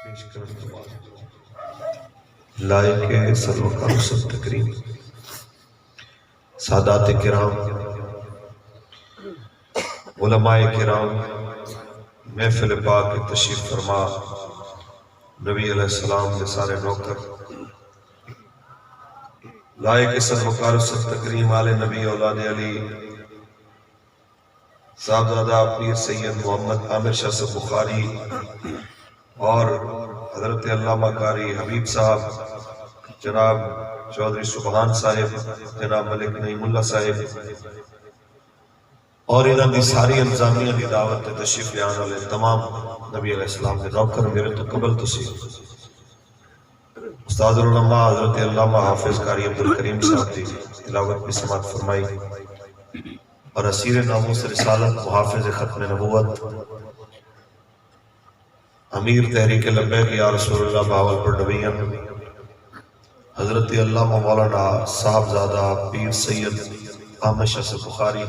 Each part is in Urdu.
پیش کرنے کے بعد لائق سلوک رسل تکریم سادات کرام علماء کرام محفل پاک کے تشریف فرما نبی علیہ السلام کے سارے نوکر لائق سلوک رسل تکریم آل نبی اولاد علی صاحبزادہ پیر سید محمد عامر شاہ صاحب بخاری اور حضرت علامہ قاری حبیب صاحب جناب چودھری سبحان صاحب جناب ملک نعیم اللہ صاحب اور انہوں نے ساری انتظامیہ کی دعوت تشریف لے آنے والے تمام نبی علیہ السلام کے نوکر میرے تو قبل تو سی استاد العلماء حضرت علامہ حافظ قاری عبدالکریم صاحب کی تلاوت بھی سماعت فرمائی اور اسیر ناموس رسالت محافظ ختم نبوت امیر تحریک لبیک یا رسول اللہ بہاولپور ڈویژن حضرت علامہ مولانا صاحبزادہ پیر سید احمد شاہ صاحب بخاری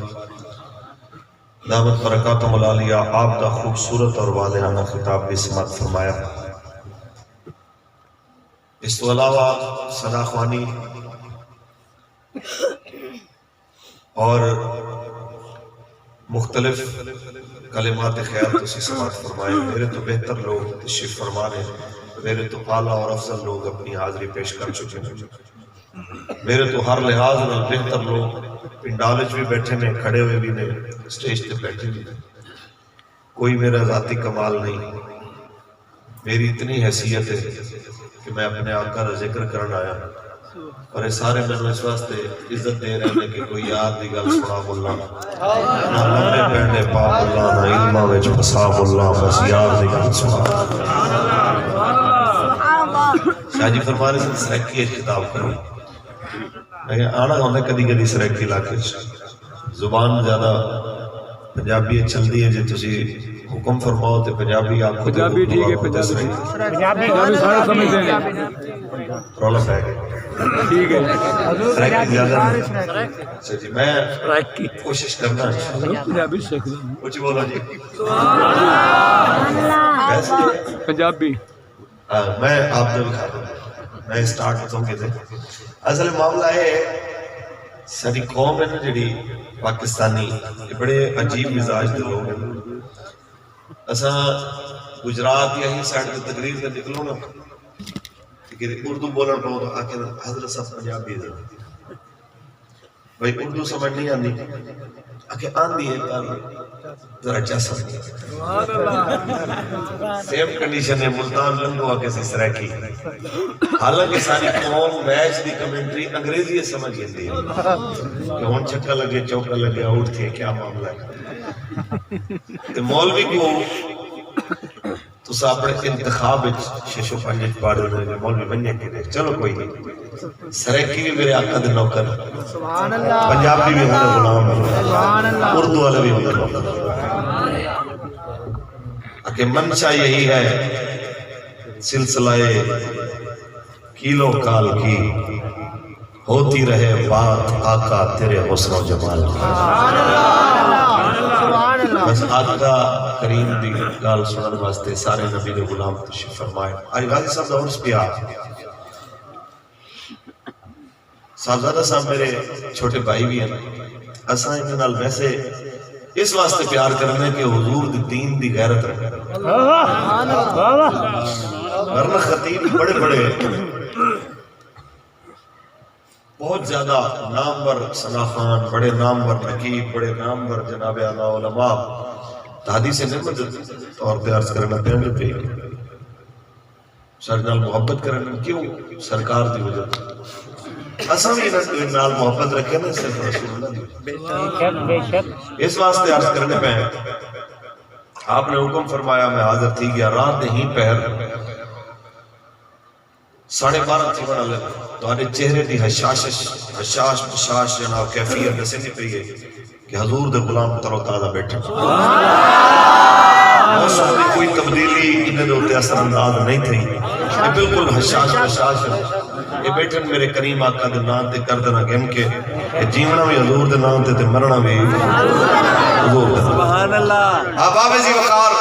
دعوت برکاتہ العالیہ آپ کا خوبصورت اور واضحانہ خطاب بھی سماعت فرمایا۔ اس تو علاوہ ثنا خوانی اور مختلف کلمات خیر تسی سماعت فرمائے۔ میرے تو بہتر لوگ تشریف فرما رہے ہیں، میرے تو اعلیٰ اور افضل لوگ اپنی حاضری پیش کر چکے ہیں، میرے تو ہر لحاظ میں بہتر لوگ پنڈالج بھی بیٹھے ہیں، کھڑے ہوئے بھی نے، سٹیج تے بیٹھے بھی ہیں۔ کوئی میرا ذاتی کمال نہیں، میری اتنی حیثیت ہے کہ میں اپنے آقا کا ذکر کرنا آیا اور اس سارے میں اس واسطے عزت دے رہے ہیں کہ کوئی یاد دی گل سنا ملا نہ لمبے پہنے پا ملا نہ علمہ وچ پسا ملا بس یاد دی گل سنا۔ شاہ جی فرمانے سے سرکی ایک کتاب کرو، میں آنا ہوندے کدی کدی سرکی علاقے زبان زیادہ پنجابی چل دی ہے، جی تسی حکم فرماؤ تے پنجابی آپ کو پنجابی ٹھیک ہے، پنجابی سارے سمجھتے ہیں، رولا پہ گئے ٹھیک ہے سرکی زیادہ اچھا جی میں کوشش کرنا پنجابی سیکھ کچھ بولو جی پنجابی میں آپ نے بکھا دوں میں سٹارٹ ہوتا ہوں کہتے اصل معاملہ ہے ساری قوم ہے نا جڑی پاکستانی بڑے عجیب مزاج دے لوگ ہیں۔ اساں گجرات یا ہی سائڈ میں تقریر سے نکلو نا کہ اردو بولن پاؤ تو آکے حضرت صاحب پنجابی دے بھائی اردو سمجھ نہیں آنی آکے آندھی ہے کال ذرا اچھا سمجھ سیم کنڈیشن ہے ملتان لنگو آکے سے سرکی حالانکہ ساری قوم میچ دی کمنٹری انگریزی سمجھ گئی ہے کہ ہون چکا لگے چوکا لگے آؤٹ تھے کیا معاملہ ہے مولوی کو تو ساپڑے انتخاب شیشو پانجت پاڑے ہوئے گے مولوی بننے کے لئے چلو کوئی نہیں سریکی بھی میرے آقا دے نوکر پنجابی بھی ہمارے غلام اردو والے بھی ہمارے نوکر کہ منشا یہی ہے سلسلہ کیلو کال کی ہوتی رہے بات آقا تیرے حسن و جمال بس آقا کریم دی گال سنن واسطے سارے نبی دے غلام تشریف فرمائے۔ آج غازی صاحب دا عرص پہ آپ صاحبزادہ صاحب میرے چھوٹے بھائی بھی ہیں، اساں انہاں نال ویسے اس واسطے پیار کرنے کہ حضور دی دین دی غیرت رکھے ورنہ خطیب بڑے بڑے بہت زیادہ نامور ثنا خان بڑے نامور نقیب بڑے نامور جناب اعلیٰ علماء حدیث نعمت طور پہ عرض کرنا پہنے پہ سر نال محبت کرنا کیوں سرکار دی وجہ اساں بھی نال محبت رکھے نا صرف رسول اللہ اس واسطے عرض کرنے پہ آپ نے حکم فرمایا میں حاضر تھی گیا رات ہی پہر 12:30 تھی بڑا لگا تو آنے چہرے دی حشاش بشاش جناب کیفیت دسے نہیں پہ یہ کہ حضور دے غلام تر و تازہ بیٹھے موسم دی کوئی تبدیلی انہیں دوتے اثر انداز نہیں تھی یہ بالکل حشاش بشاش یہ بیٹھن میرے کریم آقا دے نام تے کر دینا گم کے جیونا بھی حضور دے نام تے مرنا بھی حضور دے نام سبحان اللہ آپ آبے جی وقار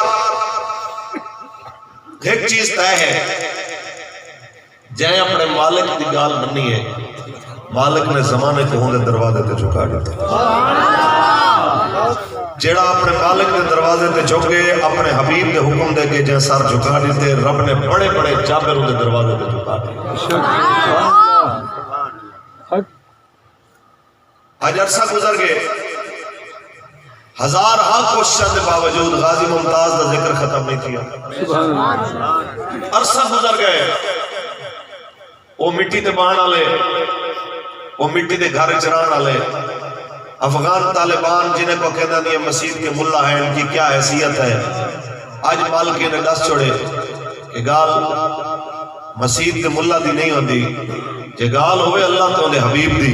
ایک چیز طے ہے، جائیں اپنے مالک دی گال مننی ہے، مالک نے زمانے کو ہوندے دروازے تے جھکا دیتا۔ جیڑا اپنے مالک دے دروازے تے جھکے اپنے حبیب دے حکم دے کے جائیں سر جھکا دیتے، رب نے بڑے بڑے جابر دے دروازے تے جھکا دیتے۔ آج عرصہ گزر گئے، ہزار کوششوں کے باوجود غازی ممتاز کا ذکر ختم نہیں کیا۔ عرصہ گزر گئے، وہ مٹی تے بان والے، وہ مٹی دے گھر چران والے افغان طالبان جنہیں کو کہنا نہیں مسجد کے ملا ہیں، ان کی کیا حیثیت ہے، آج مالکی نے دس چھوڑے کہ گال مسجد کے ملا دی نہیں ہوندی، کہ گال ہوئے اللہ تو انہیں حبیب دی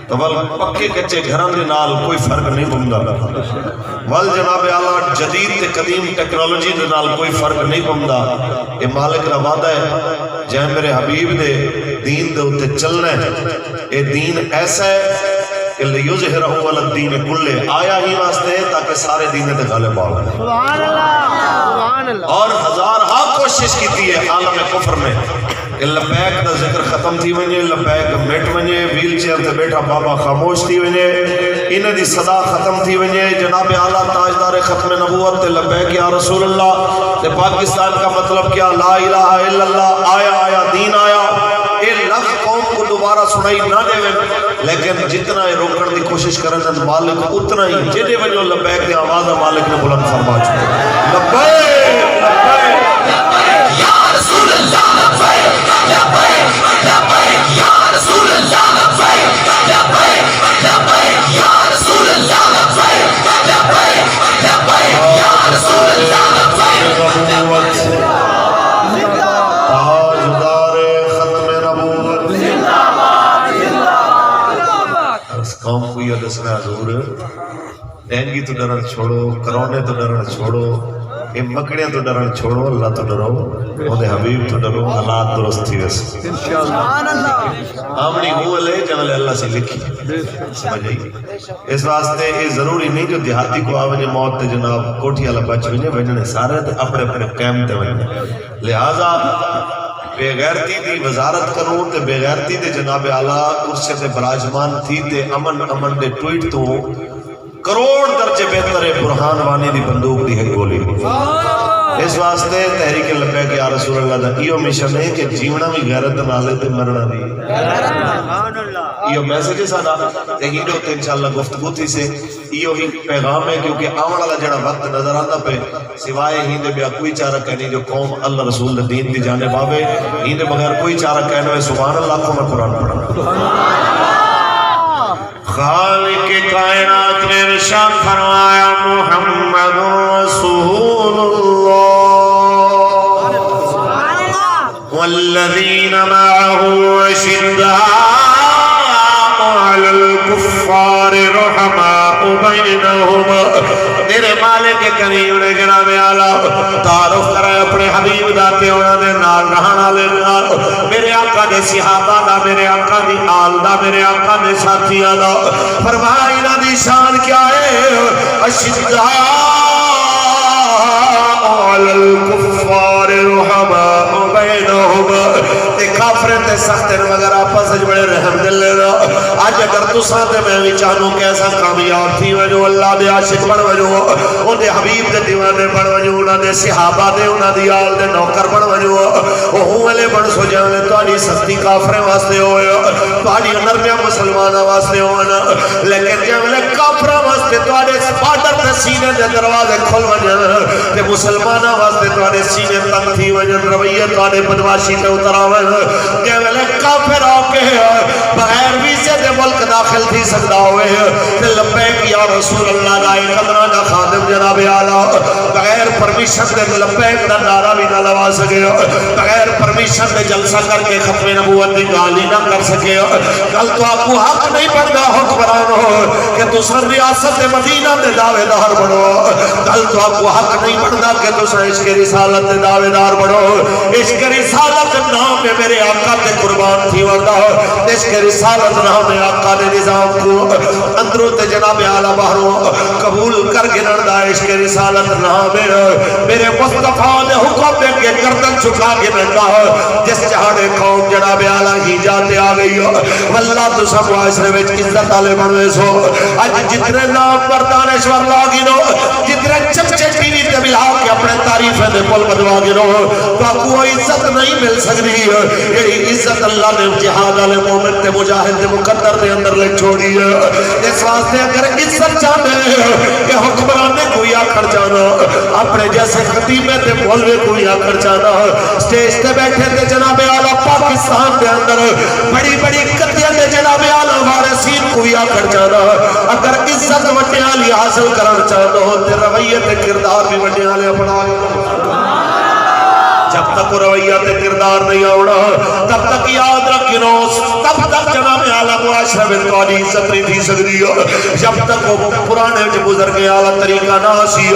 تو ول پکے کچے گھران دے نال کوئی فرق نہیں پوندا، ول جناب اعلیٰ جدید تے قدیم ٹیکنالوجی دے نال کوئی فرق نہیں پوندا۔ یہ مالک کا وعدہ ہے جہاں میرے حبیب دے دین دے اتے چلنا ہے، یہ دین ایسا ہے کہ لیظہرہ علی الدین کلہ، آیا ہی واسطے ہے تاکہ سارے دین تے غالب آ جائے۔ اور ہزارہا کوشش کیتی ہے عالم کفر میں کہ لبیک دا ذکر ختم تھی ونجے، لبیک مٹ ونجے، ویل چیئر تے بیٹھا بابا خاموش تھی ونجے، انہیں دی صدا ختم تھی ونجے، جناب اعلیٰ تاجدار ختم نبوت تے لبیک یا رسول اللہ تے پاکستان کا مطلب کیا، لا الہ الا اللہ، آیا دین آیا۔ یہ لفظ قوم کو دوبارہ سنائی نہ دے، لیکن جتنا یہ روکن دی کوشش کریں مالک اتنا ہی جدے وجہ لبیک دی آواز مالک نے بلند فرما چکے، لبیک لبیک یا رسول اللہ، لبیک لبیک لبیک یا رسول اللہ، لبیک لبیک لبیک یا رسول اللہ، لبیک لبیک لبیک یا رسول اللہ، لبیک تاجدار ختم نبوت زندہ باد زندہ باد۔ اس قوم کو یہ دسنا حضور، ڈینگی تو ڈرن چھوڑو، کرونے تو ڈرن چھوڑو، یہ مکڑیاں تو ڈرن چھوڑو، اللہ تو ڈرو، وہ حبیب تو ڈرو، حالات درست تھی ویسے آمنی ہو لے جنال اللہ سے لکھی سمجھائی۔ اس واسطے یہ ضروری نہیں جو دیہاتی کو آوجے موت تے جناب کوٹھی اللہ بچ وجے وجنے سارے تے اپنے اپنے قیم تے وجنے، لہذا بے غیرتی دی وزارت کروں تے بے غیرتی دے جناب اعلیٰ کرسی تے براجمان تھی تے امن دے ٹویٹ تو کروڑ درجے بہتر ہے برہان وانی دی بندوق دی ہے گولی۔ اس واسطے تحریک لبیک یا رسول اللہ دا ایو مشن ہے کہ جیونا بھی غیرت نالے تے مرنا بھی ایو میسیج ہے ساڈا تے ہیڈو تے انشاءاللہ گفتگو تھی سے ایو ہی پیغام ہے، کیونکہ آون والا جڑا وقت نظر آندا پہ سوائے ہی دے بیا کوئی چارہ کہنی جو قوم اللہ رسول دین دی جانب آوے، ہی دے بغیر کوئی چارہ کہنے ہوئے سبحان اللہ کو میں قرآن پڑھا۔ خالق کائنات نے ارشاد فرمایا محمد رسول اللہ والذین معه اشداء علی الکفار رحماء بینہم۔ میرے مالک کریم نے جناب اعلیٰ تعارف کرائے اپنے حبیب داتے انہوں نے نال رہنا لے نال، میرے آقا دے صحابہ دا، میرے آقا دی آل دا، میرے آقا دے ساتھیاں دا، فرمایا انہاں دی شان کیا ہے، اشداء علی الکفار رحماء بینہم، تے کافریں تے سختیں مگر آپس وچ بڑے رحم دل لینا۔ آج اگر تساں تے میں وی چاہنوں کیسا کامیاب تھی وجو اللہ دے عاشق بن وجو، اون دے حبیب دے دیوانے بن وجو، انہاں دے صحابہ دے انہاں دی آل دے نوکر بن وجو، او والے بن سو جانے تہاڈی سختی کافریں واسطے ہوئے، تہاڈی نرمیاں مسلماناں واسطے ہون، لیکن جے کافراں واسطے تہاڈے بارڈر تے سینے دے دروازے کھل وجن تے مسلماناں واسطے تہاڈے سینے تنگ تھی وجن، رویے تہاڈے بدماشی تے اتر آون، جے ویلے کافر آ کے بغیر ویزے دے ملک داخل تھی سکدا ہوئے تے لبیک یا رسول اللہ دا قدرہ دا خادم جناب اعلیٰ بغیر پرمیشن دے لبیک دا نعرہ بھی نہ لوا سکے، بغیر پرمیشن دے جلسہ کر کے ختم نبوت دی گالی نہ کر سکے۔ کل تو آپ کو حق نہیں بنتا حکمران ہو کہ تساں ریاست مدینہ دے دعوے دار بڑھو، کل تو آپ کو حق نہیں بنتا کہ تساں عشق رسالت دے دعوے دار بڑھو۔ عشق رسالت نام میں میرے آقا تے قربان تھی وردہ، عشق رسالت نام میں آقا نے نظام کو اندروں تے جناب اعلیٰ باہروں قبول کر کے نردہ، عشق رسالت نام میں میرے مصطفیٰ نے حکم دے کے گردن چھکا کے بیٹھا جس جہانے قوم جناب اعلیٰ ہی جاتے آ گئی واللہ تو سب معاشرے میں عزت والے بنوے سو اج جتنے نام پردانشور لاگی نو جتنے چمچے ٹیوی تے ملا کے اپنے تعریفیں دے پل بدوا گرو تو کوئی عزت نہیں مل سکتی یہ عزت اللہ نے جہاد والے مومن تے مجاہد تے مقدر دے اندر لکھ چھوڑی ہے اس واسطے اگر عزت چاہتے کہ حکمران نے کوئی آکھر جانا اپنے جیسے خطیبے تے مولوی کوئی آکھر جانا سٹیج تے بیٹھے تے جناب اعلیٰ پاکستان دے اندر بڑی بڑی قدیاں تے جناب اعلیٰ وارثین کوئی آکھر جانا اگر عزت وٹیالی حاصل کرنا چاہتا ہو تے رویت کردار بھی وٹیالی اپنا جب تک رویہ تے کردار نہیں آوڑا تب تک یاد رکھنو تب تک جناب اعلیٰ معاشرہ میں کوئی عزت نہیں تھی سکتی جب تک وہ پرانے جو بزرگ اعلیٰ طریقہ نہ سی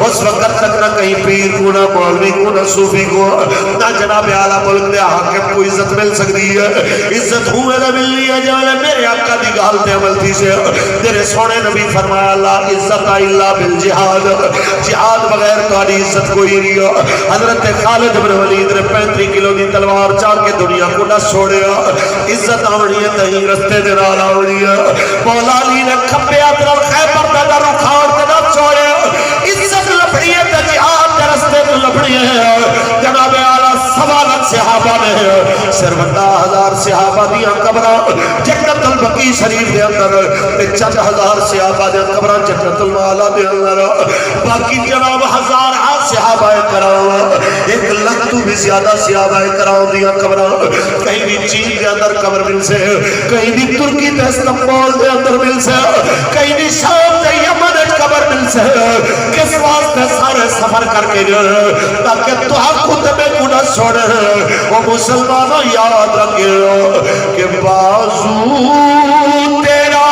اس وقت تک نہ کہیں پیر کو نہ مولوی کو نہ صوفی کو نہ جناب اعلیٰ ملک دے حاکم کو عزت مل سکتی ہے عزت ہوئے نہ ملنی ہے جانے میرے آقا دی گالتے عمل تھی سے تیرے سونے نبی فرمایا اللہ عزت اللہ بالجہاد جہاد بغیر کوئی عزت کوئی نہیں حضرت خالد ابن ولید نے 35 کلو دی تلوار چاہ کے دنیا کو نہ چھوڑیا عزت آوڑی ہے تہیں رستے دے نال آوڑی ہے مولا علی نے کھپے ادرل خیبر دا در اکھاڑ کے نہ چھوڑیا عزت لپڑی ہے تے جہاد دے رستے تے لپڑی ہے جناب اعلیٰ سوالت صحابہ نے سروندا 1000 صحابہ دیاں قبراں جنت البقیع شریف دے اندر تے چند ہزار صحابہ دیاں قبراں جنت المعلا دے اندر باقی جناب ہزار صحابہ کرام 1 لاکھ تو بھی زیادہ صحابہ کرام دیاں قبراں کہیں بھی چین دے اندر قبر مل سے کہیں بھی ترکی تے استنبول دے اندر مل سے کہیں بھی شام تے یمن قبر مل سے کس واسطے سارے سفر کر کے گئے تاکہ تو حق خود میں گناہ چھوڑے وہ مسلمانوں یاد رکھے کہ بازو تیرا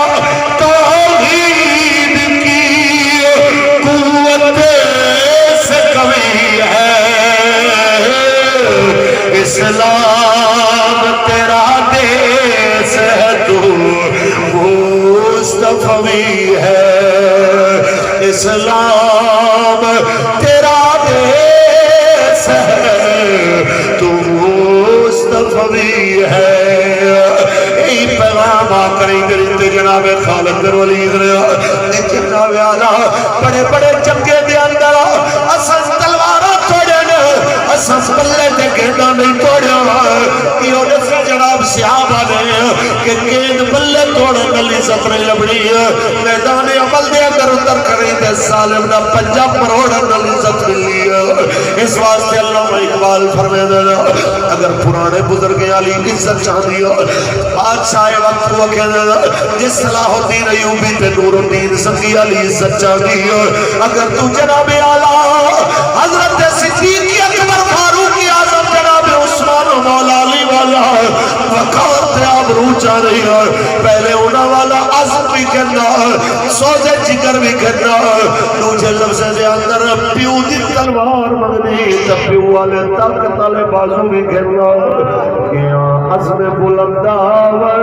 توحید کی قوت سے قوی ہے اسلام تیرا دیس ہے تو مصطفی ہے اسلام تیرا دیس ہے تو مصطفی ہے ای پیغام آکریں گرتے جناب خالد بن ولید نے جناب اعلیٰ بڑے بڑے جنگے دے اندر اساس تلوارہ توڑے نے اساس بلے تے گھنڈا نہیں توڑیا یہ نے جناب صحابہ نے کہ گیند بلے توڑے نلی سفر لبڑی میدان عمل دے اگر اتر کریں تے سالم دا پنجاب مروڑا نلی سفر لی اس واسطے اللہ اقبال فرمے دینا اگر پرانے بزرگ علی عزت چاہ دیا بادشاہ وقت کو کہنا جس صلاح الدین ایوبی تے نور الدین سنگی علی عزت چاہ دیا اگر تو جناب اعلیٰ حضرت صدیق اکبر فاروق اعظم جناب عثمان و مولا علی والا وقار تے آبرو چاہ رہی ہے پہلے ہونا والا عظم بھی کرنا سوزے جگر بھی کرنا دوجہ لفظ دے اندر پیو دی تلوار مگنی تب پیو والے طاقت والے بازو بھی کرنا کیا عظم بلنداور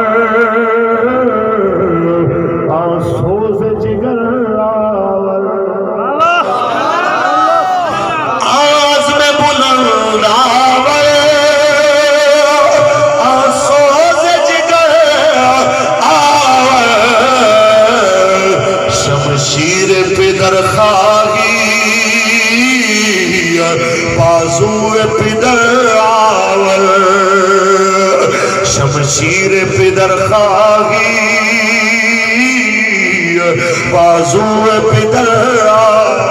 آسوز جگر آور عظم بلنداور آسوز جگر آور شمشیر پدر خواہی بازو پدر آور شمشیر پدر خواہی بازو پدر آور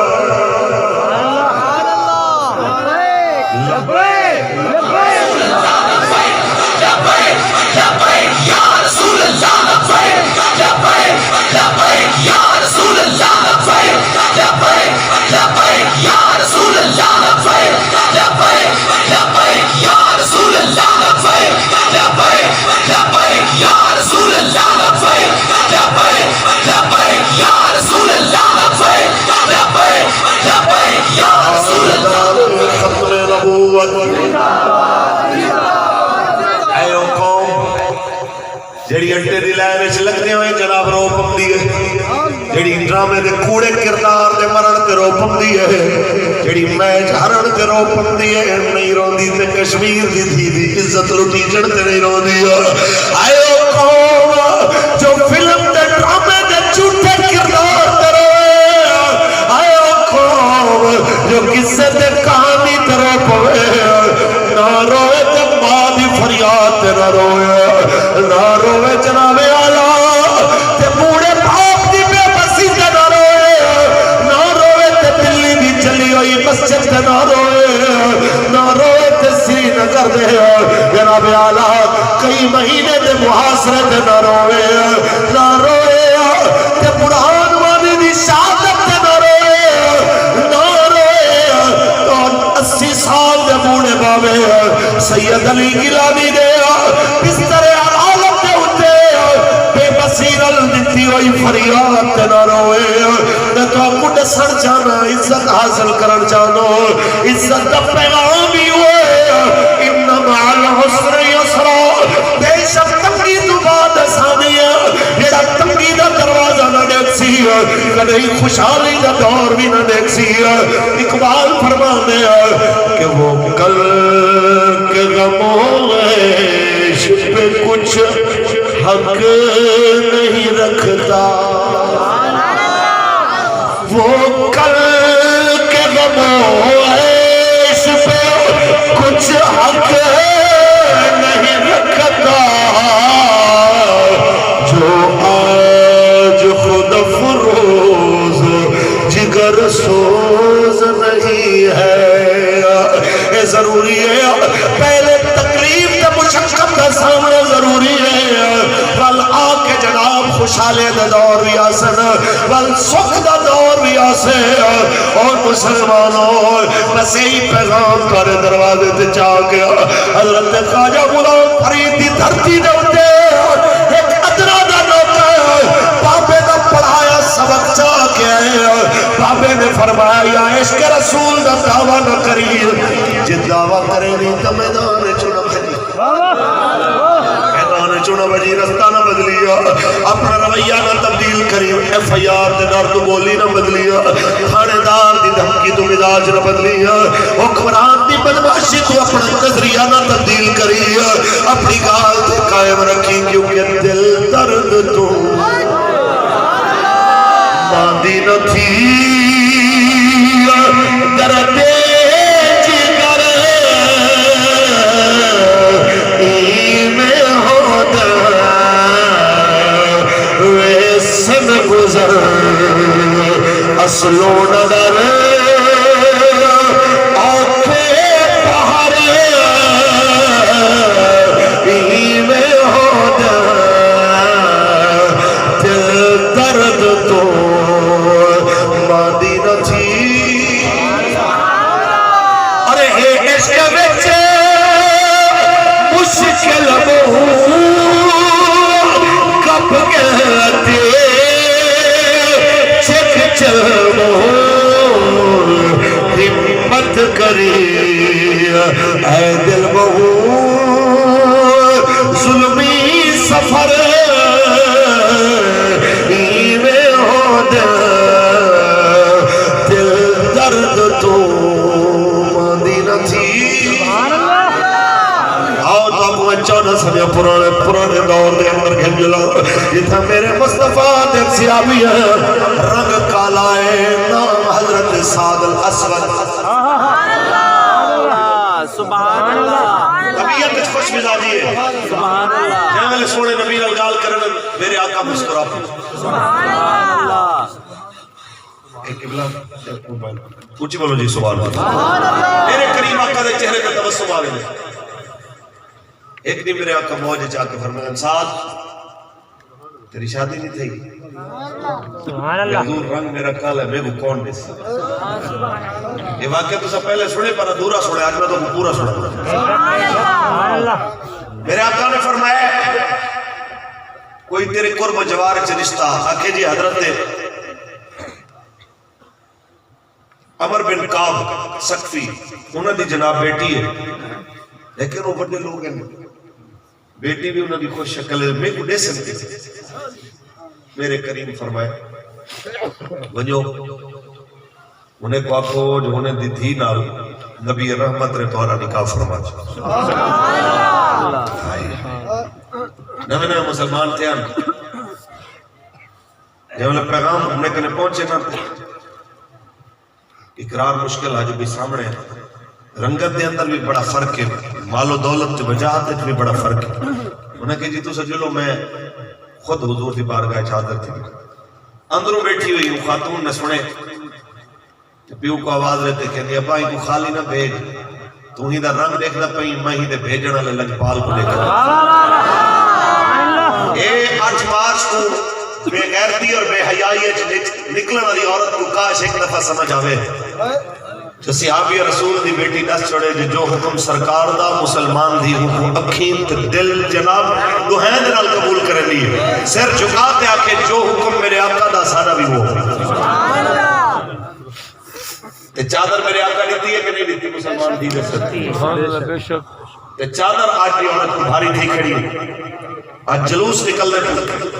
جیڑی انٹے دی لائن وچ لگدے ہوئے جناب رو پمدی ہے جیڑی ڈرامے دے کوڑے کردار دے مرن تے رو پندی ہے جڑی میچ ہرن تے رو پندی ہے نہیں روندی تے کشمیر دی تھی دی عزت لٹی جڑ تے نہیں روندی آئے او قوم جو فلم دے ڈرامے دے جھوٹے کردار تے روئے آئے او قوم جو قصے تے کہانی تے رو پوے نہ روئے تے ماں دی فریاد تے نہ روئے نہ روئے جناب آلہ تے بوڑے باپ دی بے بسی تے نہ روئے نہ روئے تے دلی دی چلی ہوئی مسجد تے نہ روئے نہ روئے تے سری نگر دے جناب آلہ کئی مہینے دے محاصرے تے نہ روئے نہ روئے تے برہان والی دی شہادت تے نہ روئے نہ روئے تو 80 سال دے بوڑے بابے سید علی گیلانی دے بستر عالم دے اٹھے بے بصیرل دیتی ہوئی فریاد تے نہ روئے نہ تو کڈ سڑ جانا عزت حاصل کرن جانو عزت دا پیغام ہی ہوئے انما الحسن یسرا بے شک تنگی تو بعد ثانیہ جڑا تنگی دا دروازہ نہ دیکھ سی کدی خوشحالی دا دور بھی نہ دیکھ سی اقبال فرمانے کہ وہ کل کے غموں عیش پہ کچھ حق نہیں رکھتا وہ کل کے غموں عیش پہ کچھ حق نہیں رکھتا جو آج خود فروز جگر سوز نہیں ہے یہ ضروری ہے پہلے تکلیف تے مشقت کا سامنا ضروری ہے ول آکے جناب خوشحالے دا دور بھی آسن ول سکھ دا دور بھی آسے اور مسلمانوں بس یہی پیغام تارے دروازے تے چاہ گیا حضرت خواجہ غلام فرید دی دھرتی دے اٹھے ایک ادنا دا نوکر بابے دا پڑھایا سبق چاہ کے آئے بابے نے فرمایا یا عشق رسول دا دعویٰ نہ کری جن دعویٰ کرے نہیں تو میدان چنا بھجی میدان چنا بھجی رستہ نہ بدلیا اپنا رویہ نہ تبدیل کری ایف آئی آر دے درد بولی نہ بدلیا کھانے دار دی دھمکی تو مزاج نہ بدلیا حکمران دی بدماشی تو اپنا نظریہ نہ تبدیل کری اپنی گال تے قائم رکھی کیونکہ دل درد تو باندھی نہ تھی درد جگر میں ہوتا ویسن گزر اصلوں نظر آنکھیں پہر میں ہوتا دل درد تو باندھی نہ تھی ارے اے عشق وچ مشکل کب گئے چک چلو ہمت کری اے دل بہو ظلمی سفر میں ہو دل درد تو باندھی نہ تھی چودہ سمیں پرانے دور دے اندر گھنجلا جتھا میرے مصطفیٰ دے سیابی ہے رنگ کالا ہے نام حضرت سعد الاسود سبحان اللہ طبیعت اس خوش مزاجی ہے سبحان اللہ جہاں میں سونے نبی الگال کرنے میرے آقا مسکرا سبحان اللہ ایک قبلہ اونچی بولو جی سبحان اللہ میرے کریم آقا دے چہرے کا تبسم آگے میں ایک دن میرے آقا موجہ چاہ کے فرمائے سعد تیری شادی نہیں تھی سبحان اللہ حضور رنگ میرا کالا ہے میں کو کون دے یہ واقعہ تو سب پہلے سنے پر ادھورا سنے آج میں تو پورا سنا سبحان اللہ میرے آقا نے فرمایا کوئی تیرے قرب و جوار سے رشتہ آکھے جی حضرت عمر بن کعب سقفی انہوں دی جناب بیٹی ہے لیکن وہ بڑے لوگ ہیں بیٹی بھی انہوں نے خوش شکل ہے میں کو دے سکتے میرے کریم فرمائے وجو انہیں کو آکھو جو انہیں دی تھی نال نبی رحمت رے توارا نکاح فرما نوے نوے مسلمان تھے ہم جب پیغام ہم نے کنے پہنچے نہ تھے اقرار مشکل ہے جو بھی سامنے ہے رنگت دے اندر بھی بڑا فرق ہے مال و دولت کے وجاہت بھی بڑا فرق ہے انہیں کہ جی تو سجلو میں خود حضور دی بارگاہ چادر تھی اندروں بیٹھی ہوئی وہ خاتون نے سنے پیو کو آواز رہتے کہ ابا ہی کو خالی نہ بھیج تو ہی دا رنگ دیکھنا پئی میں ہی دے بھیجنا لے لجپال کو دیکھنا اے 8 مارچ کو بے غیرتی اور بے حیائی نکلنے والی عورت کو کاش ایک دفعہ سمجھ آوے جو صحابی رسول دی بیٹی نس چھوڑے جو حکم سرکار دا مسلمان دی حکم اکھین تے دل جناب دوہین نال قبول کرے لیے سر جھکاتے آکے جو حکم میرے آقا دا سارا بھی ہو تے چادر میرے آقا لیتی ہے کہ نہیں لیتی مسلمان دی دے سکتی تے چادر آج بھی عورت کو بھاری تھی کھڑی آج جلوس نکلنے کو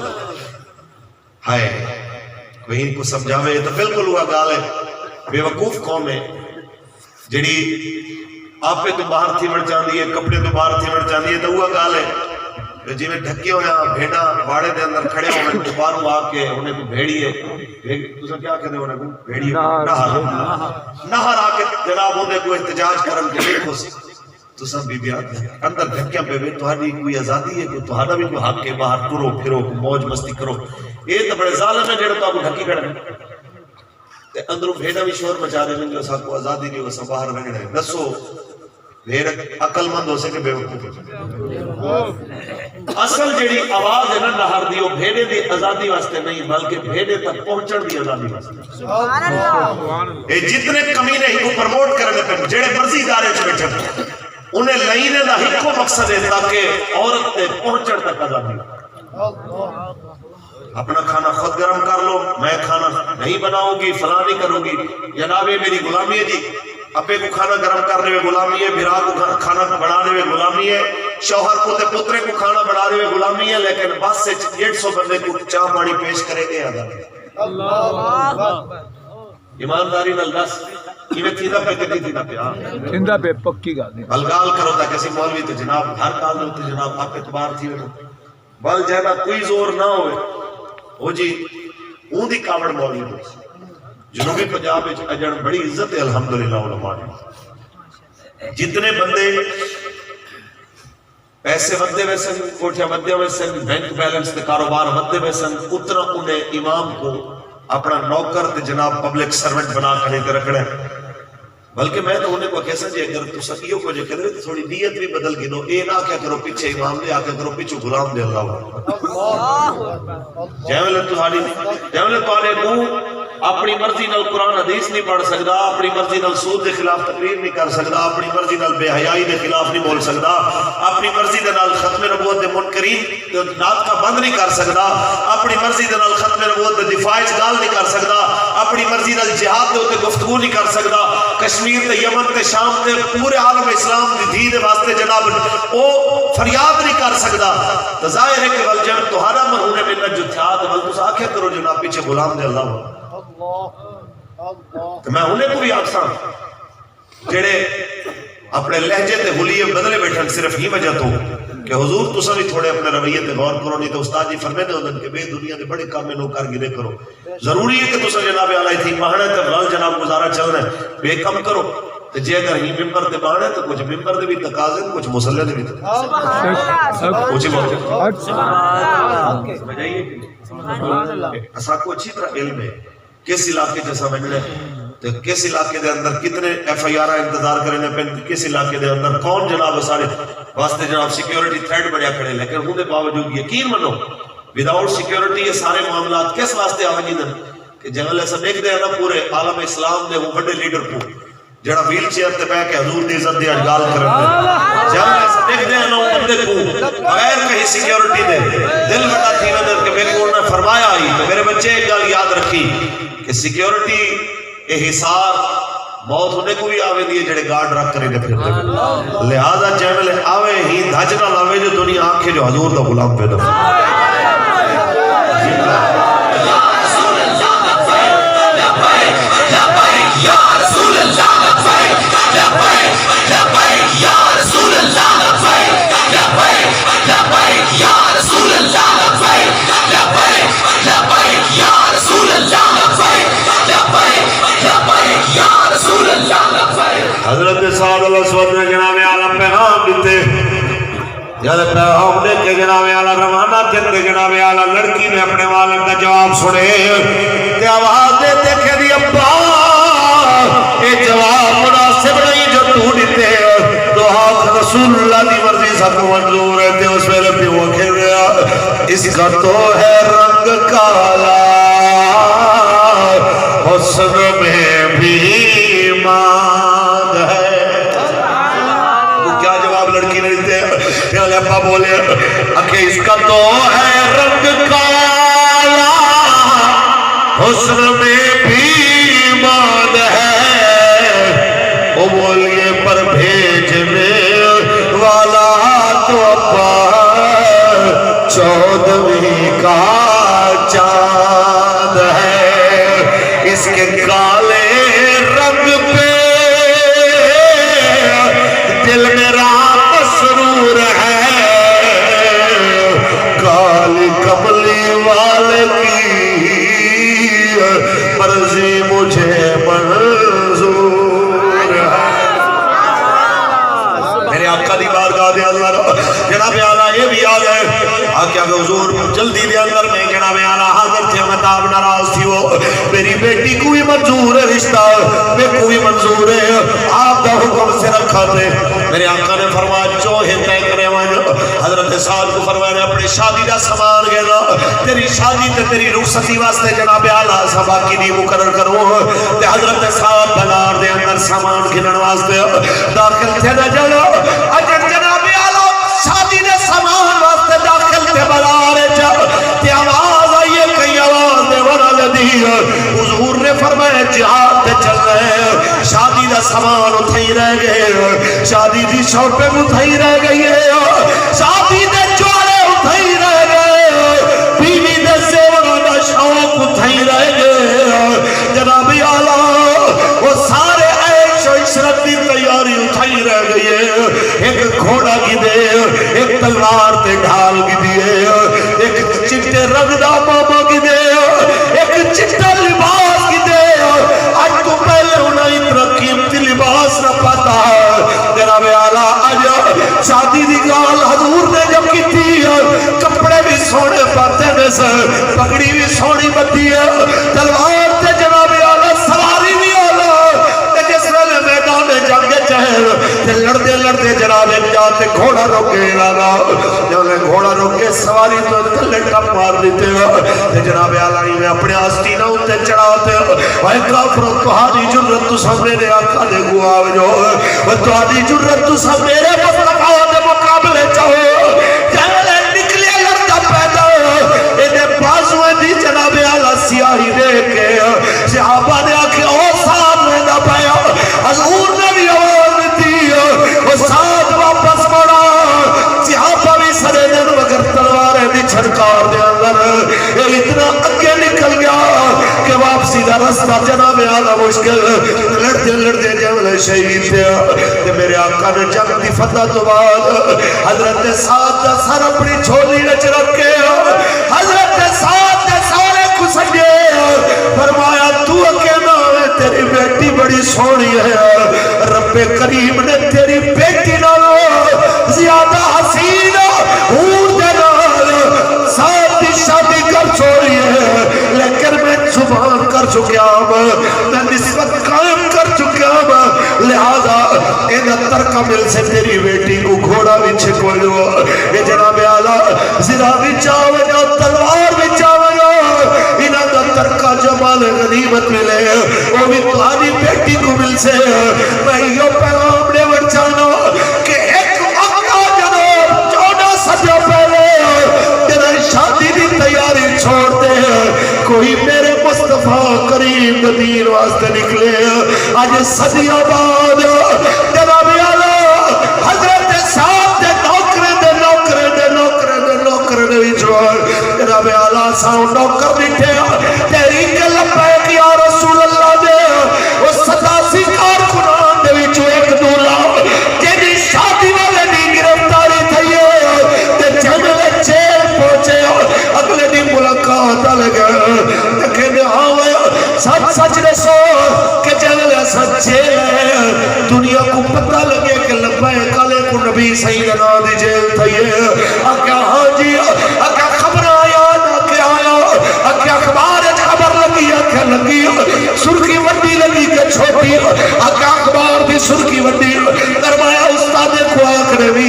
ہائے کوئی ان کو سمجھاوے تو بالکل ہوا گال ہے بے وقوف قوم ہے جڑی آپے تو باہر تھی مر چاندی ہے کپڑے تو باہر تھی مر چاندی ہے تو ہوا گال ہے جی میں ڈھکے ہویا بھیڑا باڑے دے اندر کھڑے ہوئے تو باروں آکے انہیں کو بھیڑی ہے تو سا کیا کہتے ہیں انہیں کو بھیڑی ہے نہر آکے جناب انہیں کو احتجاج کرن کے دیکھو تو سب بی بیات اندر دھکیاں پہ بھی تمہاری کوئی آزادی ہے کہ تمہارا بھی کوئی حق کے باہر ٹرو پھرو موج مستی کرو یہ تو بڑے ظالم ہے جڑے تو آپ کو ڈھکی کھڑے تے اندروں بھیڑا بھی شور مچا رہے ہیں جو سب کو آزادی نہیں وہ سب باہر رہنے ہیں دسو بھیڑ عقل مند ہو سکے بے وقوف اصل جڑی آواز ہے نا نہر دی وہ بھیڑے دی آزادی واسطے نہیں بلکہ بھیڑے تک پہنچن دی آزادی واسطے اے جتنے کمینے ہی کو پرموٹ کرنے پہ جڑے مرضی ادارے چ بیٹھے انہیں لائنے دا ہکو مقصد ہے تاکہ عورت تے پہنچن تک آزادی اپنا کھانا خود گرم کر لو میں کھانا نہیں بناؤں گی فلاں نہیں کروں گی جناب یہ میری غلامی ہے جی ابے کو کھانا گرم کرنے میں غلامی ہے بھرا کو کھانا بنانے میں غلامی ہے شوہر کو تے پترے کو کھانا بنانے میں غلامی ہے لیکن بس سے 150 بندے کو چاہ پانی پیش کرے گے ایمانداری نال دس کیویں تھیدا پہ کدی تھیدا پیا تھیدا پہ پکی گل نہیں بلگال کرو تا کسی مولوی تے جناب ہر کال تے جناب آپ اعتبار تھی بل جیدا کوئی زور نہ ہوئے او جی اون دی کاوڑ مولوی جنوبی پنجاب وچ اجڑ بڑی عزت ہے الحمدللہ علماء نے جتنے بندے پیسے ودے میں سن کوٹھیاں ودے میں سن بینک بیلنس تے کاروبار ودے میں سن اتنا انہیں امام کو اپنا نوکر تے جناب پبلک سرونٹ بنا کر رکھنا ہے بلکہ میں تو انہیں کو کیسا جی اگر تو سکیوں کو جو کرے تو تھوڑی نیت بھی بدل گنو اے نہ کیا کرو پیچھے امام دے آکے کرو پیچھے غلام دے اللہ جیولے تو آنے نو اپنی مرضی نال قرآن حدیث نہیں پڑھ سکتا اپنی مرضی نال سود دے خلاف تقریر نہیں کر سکتا اپنی مرضی نال بے حیائی دے خلاف نہیں بول سکتا اپنی مرضی دے نال ختم نبوت دے منکرین نات کا بند نہیں کر سکتا اپنی مرضی دے نال ختم نبوت دے دفاع گال نہیں کر سکتا اپنی مرضی نال جہاد دے ہوتے گفتگو نہیں کر سکتا کشمیر تے یمن تے شام تے پورے عالم اسلام دی دھی دے واسطے جناب او فریاد نہیں کر سکتا تو ظاہر ہے کہ والجن تہارا مرہونے منت جو تھا تو ول تسا آکھیا کرو جناب پیچھے غلام دے اللہ تو میں انہیں کو بھی آکساں جڑے اپنے لہجے تے حلیے بدلے بیٹھن صرف ہی وجہ تو کہ حضور تسا بھی تھوڑے اپنے رویے تے غور کرو نہیں تو استاد جی فرمیندے ہوندے کہ بے دنیا دے بڑے کام میں نو کر گرے کرو ضروری ہے کہ تسا جناب علیہ تھی ماہنے تے غل جناب گزارا چلنا ہے بے کم کرو تو جے اگر ہی ممبر دے بانے تو کچھ ممبر دے بھی تقاضے کچھ مسلح دے بھی تقاضے کچھ بہت اسا کو اچھی طرح علم ہے کس علاقے جیسا بننے تو کس علاقے دے اندر کتنے ایف آئی آر انتظار کرنے پہ کس علاقے دے اندر کون جناب سارے واسطے جناب سیکیورٹی تھریٹ بڑھیا کھڑے لیکن ہوں دے باوجود یقین منو وداؤٹ سیکیورٹی یہ سارے معاملات کس واسطے آوانی دن کہ جنگل ایسا دیکھ دے نا پورے عالم اسلام دے وہ بڑے لیڈر کو جڑا ویل چیئر تے پہ کہ حضور دی عزت دی اجگال کرن دے جنگل ایسا دیکھ دے نا وہ بندے کو بغیر کہیں سیکیورٹی دے دل بڑا تھی ندر کہ میرے کو انہوں نے فرمایا ہی کہ میرے بچے ایک گل یاد رکھی کہ سیکیورٹی احسار موت ہونے کو بھی آوے دیئے جڑے گارڈ رکھ کرے دے پھرتے لہذا چینل آوے ہی دھجنا لاوے جو دنیا آنکھیں جو حضور دا غلام پیدا حضرت سعد الاسود نے جناب اعلیٰ پیغام دیتے، جب پیغام دے کے جناب اعلیٰ روانہ کرتے، جناب اعلیٰ لڑکی نے اپنے والد کا جواب سنے تے آواز دیتے کہ دی ابا یہ جواب مناسب نہیں جو تو دیتے، تو آخ رسول اللہ دی مرضی سب منظور ہے تے اس ویلے پہ وہ کہہ رہا اس کا تو ہے رنگ کالا حسن میں بھی ماند ہے۔ تو کیا جواب لڑکی نے دیتے ہیں؟ ابا بولے کہ اس کا تو ہے رنگ کالا حسن میں بھی ماند ہے، وہ بولیے پر بھیجنے والا تو ابا 14ویں کا چاند ہے، اس کے کالے رنگ پہ دل میرا مسرور ہے، کالی کملی والے کی مرضی مجھے منظور ہے۔ میرے آقا دی بارگاہ دے اندر جناب اعلیٰ یہ بھی آ گئے آقا کہ حضور جلدی دے اندر میں جناب اعلیٰ حاضر تھے، مطاب ناراض تھی، وہ میری بیٹی کوئی منظور ہے رشتہ میں کوئی منظور ہے، آپ دا حکم سے رکھا تھے۔ میرے آقا نے فرمایا جو ہے طے کرے وانجو۔ حضرت سعد کو فرمایا اپنی شادی دا سامان گینا، تیری شادی تے تیری رخصتی واسطے جناب اعلیٰ سبا کی نہیں مقرر کرو تے حضرت سعد بلار دے اندر سامان گھنن واسطے داخل تھے نہ جڑو۔ اجر جناب اعلیٰ شادی دے سامان واسطے داخل تھے بلار تے آواز آئیے کئی آواز دے ورہ لدی، حضور نے فرمایا جہاد تے چل رہے، شادی دا سامان اتھائی رہ گئے، شادی دی شوپے اتھائی رہ گئی ہے، شادی دے جوڑے اتھائی رہ گئے، بیوی دے زیوروں دا شوق اتھائی رہ گئے۔ جناب اعلیٰ وہ سارے عیش و عشرت دی تیاری اتھائی رہ گئی ہے، ایک گھوڑا کی دے، ایک تلوار تے ڈھال کی دے، ایک چٹے رنگ دا ماما کی دے، ایک چٹا لباس کی دے۔ آج تو پہلے انہیں اتنا قیمتی لباس نہ پاتا ہے۔ جناب اعلیٰ آج شادی دی گال حضور نے جب کی تھی، کپڑے بھی سونے پاتے میں سے، پگڑی بھی سونی بتی ہے، تلوار تے جناب اعلیٰ سواری بھی اعلیٰ، جس ویلے میدان جنگ چہل تے لڑتے لڑتے جناب جاتے گھوڑا روکے لگا، جب گھوڑا روکے سواری تو تلے ٹپ مار دیتے تے جناب اعلیٰ نے اپنے آستینہ اتے چڑھاتے، اے کافروں تہاڈی جرت تو سب میرے آقا دے گواہ جو، تہاڈی جرت تو سب میرے مصطفیٰ دے مقابلے چاہو، جنگلے نکلے لڑتا پیدا، انہیں بازویں دی جناب اعلیٰ سیاہی دے کے صحابہ نے آکے او سامنے نہ پایا، حضور نے بھی آواز دی، وہ ساتھ واپس مڑا، صحابہ بھی سرے دن مگر تلواریں دی چھڑکار دے اندر، یہ اتنا اگے نکل گیا کہ واپسی دا رستہ جناب اعلیٰ مشکل، لڑتے لڑتے جنگل شہید تھے۔ میرے آقا نے جنگ دی فتح تو بعد حضرت سعد دا سر اپنی چھولی رچ رکھے، حضرت سعد دے سارے کو سجے، فرمایا تو اکیلا ہے، تیری بیٹی بڑی سونی ہے، رب کریم نے تیری بیٹی نالو زیادہ حسین ہور دے نال ساتھ دی شادی کر چھوڑی ہے، لیکن میں زبان کر چکیا ہوں، میں نسبت قائم کر چکیا ہوں، لہذا ان ترکمل سے تیری بیٹی کو گھوڑا بھی چھکو جو، یہ جناب اعلیٰ زرا بھی چاہو جو، تلوار بھی چاہو جو، انہاں دا ترکہ جمال غنیمت ملے، وہ بھی تمہاری بیٹی کو مل سے۔ میں یہ پیغام نے ورچانو کہ ایک آقا جناب 14 صدیوں پہلے تیرے شادی دی تیاری چھوڑ دے، کوئی میرے مصطفیٰ کریم دین واسطے نکلے، آج صدیوں بعد جناب اعلیٰ حضرت صاحب دے نوکرے دے نوکرے دے نوکرے دے نوکرے دے وچوں جناب اعلیٰ ساؤں نوکر بیٹھے، تیری کے لبیک یا رسول اللہ دے، وہ 87 کارکنان دے وچوں ایک دولا جنہی شادی والے دی گرفتاری تھی تے جنگل جیل پہنچے، اگلے دی ملاقات لگا کہنے آوے سچ سچ رسو کہ جنگل سچ جیل ہے، دنیا سیدنا دی جیل تھئیے اکیا ہاں جی اکیا خبر آیا نا کیا آیا اکیا اخبار خبر لگی اکیا لگی سرخی وڈی لگی کہ چھوٹی اکیا اخبار بھی سرخی وڈی درمایا استاد کو آکھنے بھی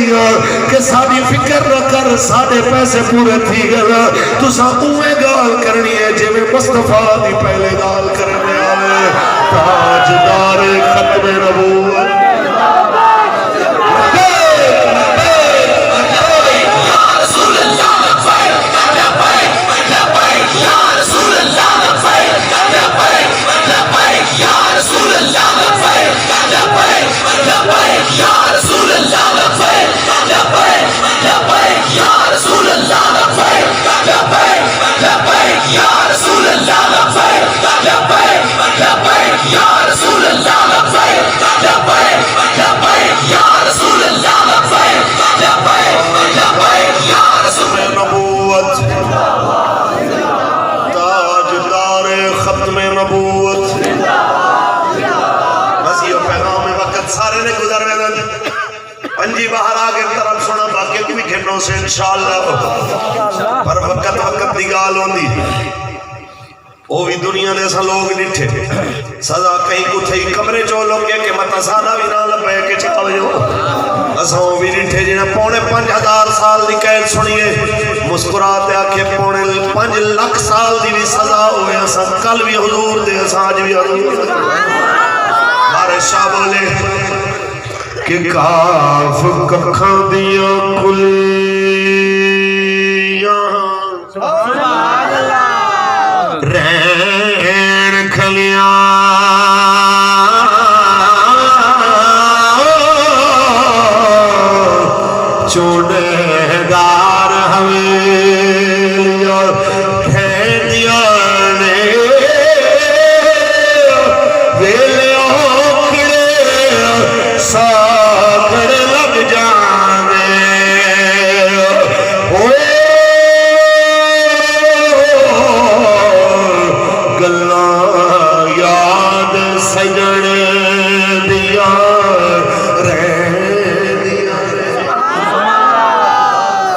کہ ساری فکر نہ کر سارے پیسے پورے تھی گئے تو سا اوے گال کرنی ہے جی میں مصطفیٰ دی پہلے گال کرنے آئے تاجدار ختم نبوت سے انشاءاللہ پر وقت دی گال ہوندی وہ بھی دنیا دے سا لوگ نٹھے سزا کہیں کو تھئی کمرے چو لوگ کہ متا سادہ بھی نہ لبے کہ چاہو جو اساں وہ بھی نٹھے جنہیں 5,500 سال دی قید سنیے مسکراتے آکھے 5 لاکھ سال دی بھی سزا ہوئے اساں کل بھی حضور دے اساں آج بھی حضور ہمارے شاہ بولے کہ کاف ککھاں دیا کلیاں سبحان اللہ رین کھلیاں چوڑے دار حویلیاں کھینیاں نے ویلیوں کھڑے ساکڑ لگ جانے گلّاں یاد سجن دیا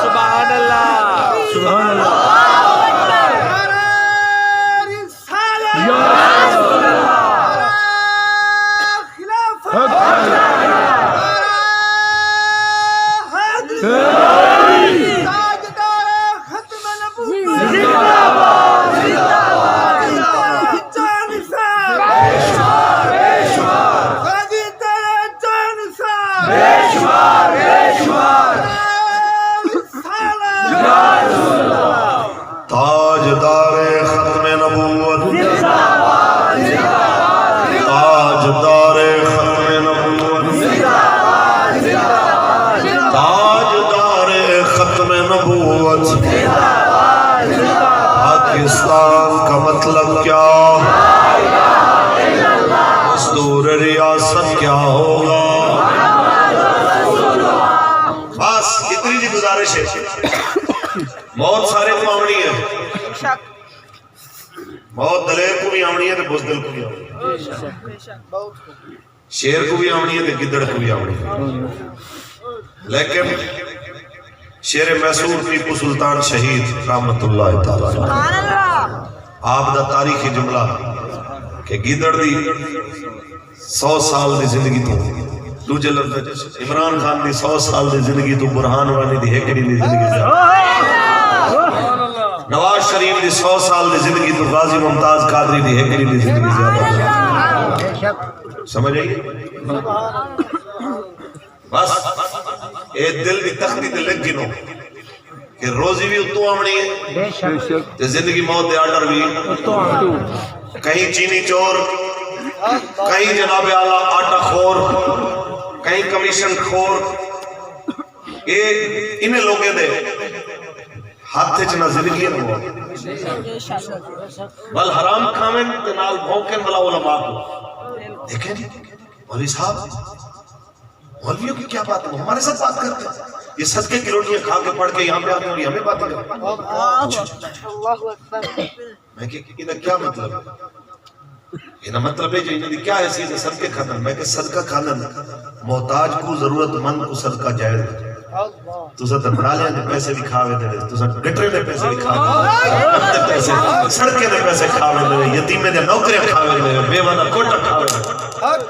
سبحان اللہ سبحان اللہ تاجدار ختم نبوت تاجدار ختم نبوت تاجدار ختم نبوت پاکستان کا مطلب کیا مزدور ریاست کیا ہوگا بس اتنی جی گزارش ہے بہت سارے کو آمنی ہے بہت دلیر کو بھی آمنی ہے تو بزدل کو بھی آمنی ہے شیر کو بھی آمنی ہے تو گدڑ کو بھی آمنی ہے لیکن شیر محسور ٹیپو سلطان شہید رحمت اللہ تعالیٰ آپ دا تاریخی جملہ کہ گدڑ دی 100 سال دی زندگی تو دوجہ لفظ عمران خان دی 100 سال دی زندگی تو برہان وانی دی ہیکڑی دی زندگی زیادہ نواز شریف دی 100 سال دی زندگی تو غازی ممتاز قادری دی ہیکڑی دی زندگی زیادہ سمجھ آئیے بس اے دل دی تختی دل لگ گنو کہ روزی بھی اتو آمنی ہے تے زندگی موت دے آرڈر بھی کہیں چینی چور کہیں جناب اعلیٰ آٹا خور کہیں کمیشن خور انہیں لوگے دے ہاتھ چنا زندگی نہ ہوا بل حرام کھامن تنال بھونکن والا علماء کو دیکھیں مولی صاحب مولویوں کی کیا بات ہے ہمارے ساتھ بات کرتے ہیں یہ صدقے کی روٹیاں کھا کے پڑھ کے یہاں پہ آتے ہیں ہمیں باتیں کرتے ہیں میں کہ انہیں کیا مطلب یہ مطلب ہے جو انہوں نے کیا حیثیت ہے صدقے کھانا میں کہ صدقہ کھانا محتاج کو ضرورت مند کو صدقہ جائز ہے تو سا تنبرالیاں دے پیسے بھی کھاوے دے تو سا گٹرے دے پیسے بھی کھاوے دے پیسے سڑکے دے پیسے کھاوے دے یتیمے دے نوکریاں کھاوے دے بیوہ دا کوٹا کھاوے دے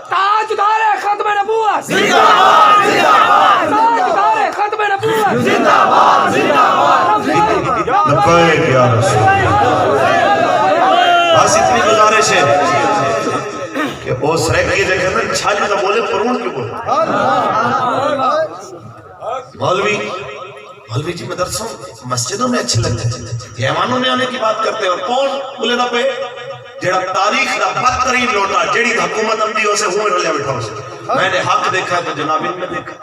تاجدار ختم نبوت زندہ باد زندہ باد تاجدار ختم نبوت زندہ باد زندہ باد لبیک یا رسول بس اتنی گزارش ہے کہ وہ سریکی جگہ میں چھاج کا بولے پرون کیوں بولے مولوی جی مدرسوں مسجدوں میں اچھے لگتے ہیں یہمانوں میں آنے کی بات کرتے ہیں اور کون بولے نہ پہ جیڑا تاریخ دا بدترین لوٹا جیڑی حکومت امدیوں سے ہوئے رلیا بیٹھا اسے میں نے حق دیکھا ہے تو جناب ان میں دیکھا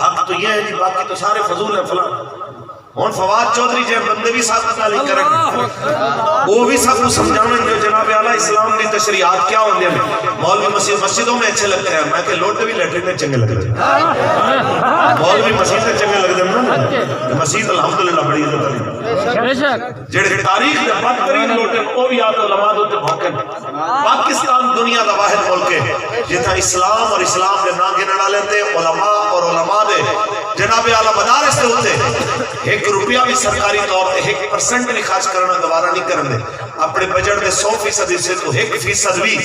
حق تو یہ ہے جی باقی تو سارے فضول ہیں فلاں اور فواد چودھری جے بندے بھی ساتھ تعلیم کریں وہ بھی سب کو سمجھانے جو جناب اعلیٰ اسلام کی تشریعات کیا ہوندے ہیں مولوی مسجدوں میں اچھے لگتے ہیں میں کہ لوٹے بھی لیٹرین میں چنگے لگتے ہیں مولوی مسجد سے چنگے لگتے ہیں مسجد الحمدللہ بڑی عزت علی جڑے تاریخ میں بدترین لوٹے وہ بھی آتے علماء ہوتے بھوکن پاکستان دنیا دا واحد ملک ہے جتنا اسلام اور اسلام دے نا گننا لیتے علماء اور علماء دے جناب اعلیٰ مدارس سے ہوتے ایک روپیہ بھی سرکاری طور پہ 1% بھی خرچ کرنا دوبارہ نہیں کرنے اپنے بجٹ میں 100% سے تو 1% بھی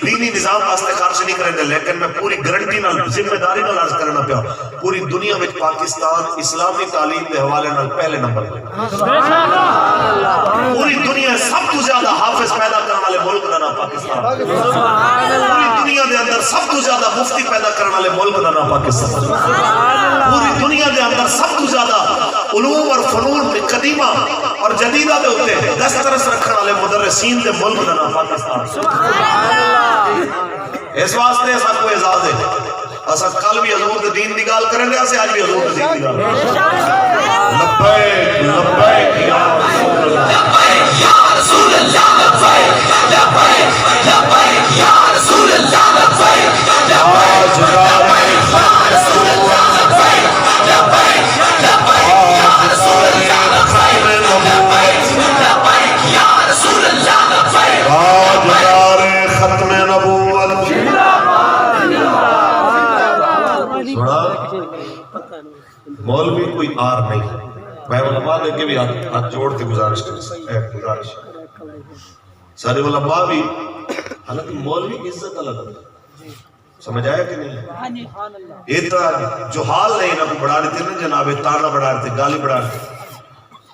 دینی نظام واسطے خرچ نہیں کرنے لیکن میں پوری گارنٹی نال ذمہ داری نال عرض کرنا پیا پوری دنیا میں پاکستان اسلامی تعلیم کے حوالے نال پہلے نمبر پہ پوری دنیا سب تو زیادہ حافظ پیدا کرنے والے ملک دا نام پاکستان پوری دنیا دے اندر سب تو زیادہ مفتی پیدا کرنے والے ملک دا نام پاکستان پوری دنیا دے اندر سب تو زیادہ علوم اور فنون قدیمہ اور جدیدہ دے ہوتے ہیں دسترس رکھنے والے مدرسین دے ملک دا نام پاکستان اس واسطے ایسا کوئی اعزاز ہے ایسا کل بھی حضور دے دین دی گال کریں گے ایسے آج بھی حضور دے دین دی گال لبیک لبیک یا رسول اللہ لبیک یا رسول اللہ لبیک لبیک لبیک یا رسول اللہ لبیک لبیک یا رسول اللہ لبیک لبیک لبیک یا رسول اللہ ختم نبوت مولوی کوئی آر نہیں میں علماء دے کے بھی ہاتھ جوڑ کے گزارش گزارش سارے علماء بھی حالانکہ مولوی عزت الگ سمجھ آیا کہ نہیں یہ طرح جو حال نہیں نہ بڑھا رہے تھے نا جناب تانا بڑھا رہے تھے گالی بڑھا رہے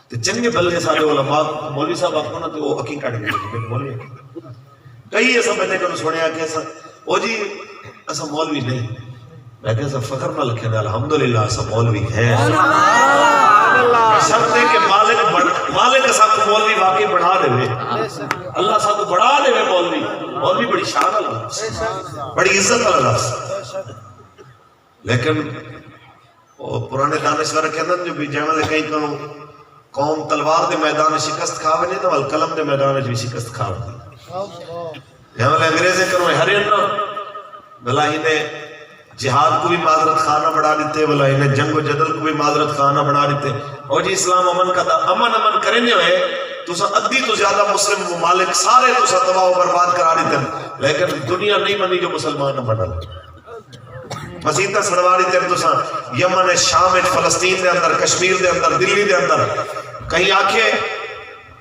تھے چنگے بلے سارے علماء مولوی صاحب آپ کو نا تو وہ عقیق کاٹ گئے مولوی کئی ایسا بندے کو سنیا کہ ایسا وہ جی ایسا مولوی نہیں میں کہ ایسا فخر نہ لکھے نا الحمدللہ ایسا مولوی ہے شرط ہے کہ مالک ایسا کو مولوی واقعی بڑھا دے ہوئے اللہ صاحب کو بڑھا دے ہوئے مولوی بڑی شان اللہ بڑی عزت اللہ لیکن پرانے دانشور کے اندر جو بھی جیمہ دے کہیں کروں قوم تلوار دے میدان شکست کھاوے نہیں تو القلم دے میدان بھی شکست کھاوے نہیں جیمہ دے انگریزیں کروں ہر انہ بلا انہیں جہاد کو بھی معذرت خانہ بڑھا دیتے بلا انہیں جنگ و جدل کو بھی معذرت خانہ بڑھا دیتے اور جی اسلام امن کا دا امن کرنے ہوئے تو سا ادھی تو زیادہ مسلم ممالک سارے تو سا تباہ و برباد کرا دیتے لیکن دنیا نہیں منی جو مسلمان بنا مسیحتہ سڑوا دیتے تو سا یمن شام فلسطین دے اندر کشمیر دے اندر دلی دے اندر کہیں آکھے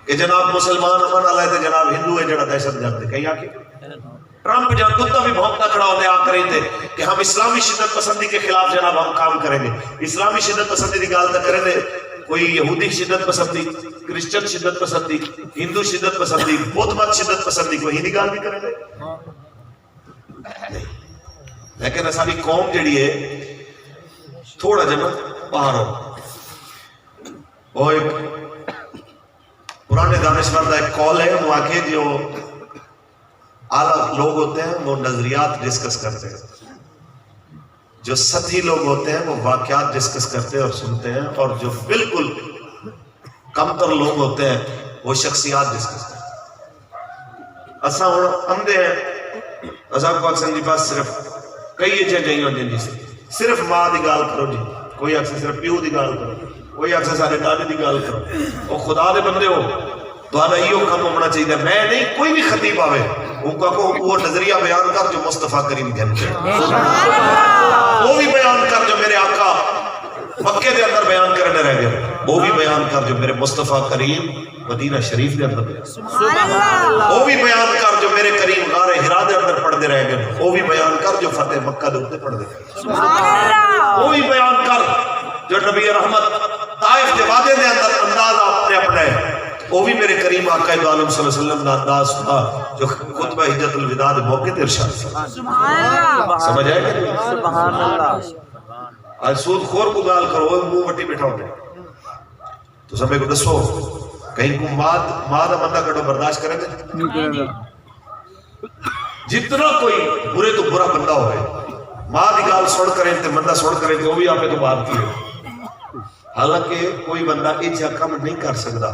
کہ جناب مسلمان امن آلائے تھے جناب ہندو ہے جڑا دہشت گرد تھے کہیں آکھے ٹرمپ جہاں کتا بھی بھونکتا کھڑا ہوتے آ کر رہے تھے کہ ہم اسلامی شدت پسندی کے خلاف جناب ہم کام کریں گے اسلامی شدت پسندی کی گال تک کریں گے کوئی یہودی شدت پسندی کرسچن شدت پسندی ہندو شدت پسندی بدھ مت شدت پسندی کوئی ہی گال بھی کریں گے لیکن ایسا بھی قوم جڑی ہے تھوڑا جنب باہر ہو وہ ایک پرانے دانشور کا ایک کال ہے وہ آکے جو اعلیٰ لوگ ہوتے ہیں وہ نظریات ڈسکس کرتے ہیں جو سطحی لوگ ہوتے ہیں وہ واقعات ڈسکس کرتے ہیں اور سنتے ہیں اور جو بالکل کمتر لوگ ہوتے ہیں وہ شخصیات ڈسکس کرتے ہیں اساں اندھے ہیں عذاب پاک سنگ جی پاس صرف کئی چیزیں نہیں ہوتی جی صرف ماں دی گال کرو جی کوئی اکثر صرف پیو دی گال کرو کوئی اکثر سارے دادے دی گال کرو وہ خدا دے بندے ہو تو آدھا یہ کم ہونا چاہیے میں نہیں کوئی بھی خطیب آوے ان کو وہ نظریہ بیان کر جو مصطفیٰ کریم گھن کے وہ بھی بیان کر جو میرے آقا مکے دے اندر بیان کرنے رہ گئے، وہ بھی بیان کر جو میرے مصطفیٰ کریم مدینہ شریف دے اندر وہ بھی بیان کر جو میرے کریم غار ہرا دے اندر پڑھ دے رہ گئے، وہ بھی بیان کر جو فتح مکہ دے اندر پڑھ دے رہ گئے، وہ بھی بیان کر جو نبی رحمت طائف دے وعدے دے اندر انداز آپ نے اپنا ہے، وہ بھی میرے کریم آقا دو عالم صلی اللہ علیہ وسلم دا انداز تھا جو خطبہ حجت الوداع دے موقع تے ارشاد سمجھ آئے گا؟ سبحان اللہ۔ آج سود خور کو گال کرو وہ منہ وٹی بیٹھا ہوتے تو سمجھے کو دسو کہیں کو ماں دا بندہ کٹو برداشت کریں گے؟ جتنا کوئی برے تو برا بندہ ہوئے ماں دی گال سوڑ کریں تے بندہ سوڑ کریں تے وہ بھی آپ نے تو بات کی ہے، حالانکہ کوئی بندہ ایچا کم نہیں کر سکتا،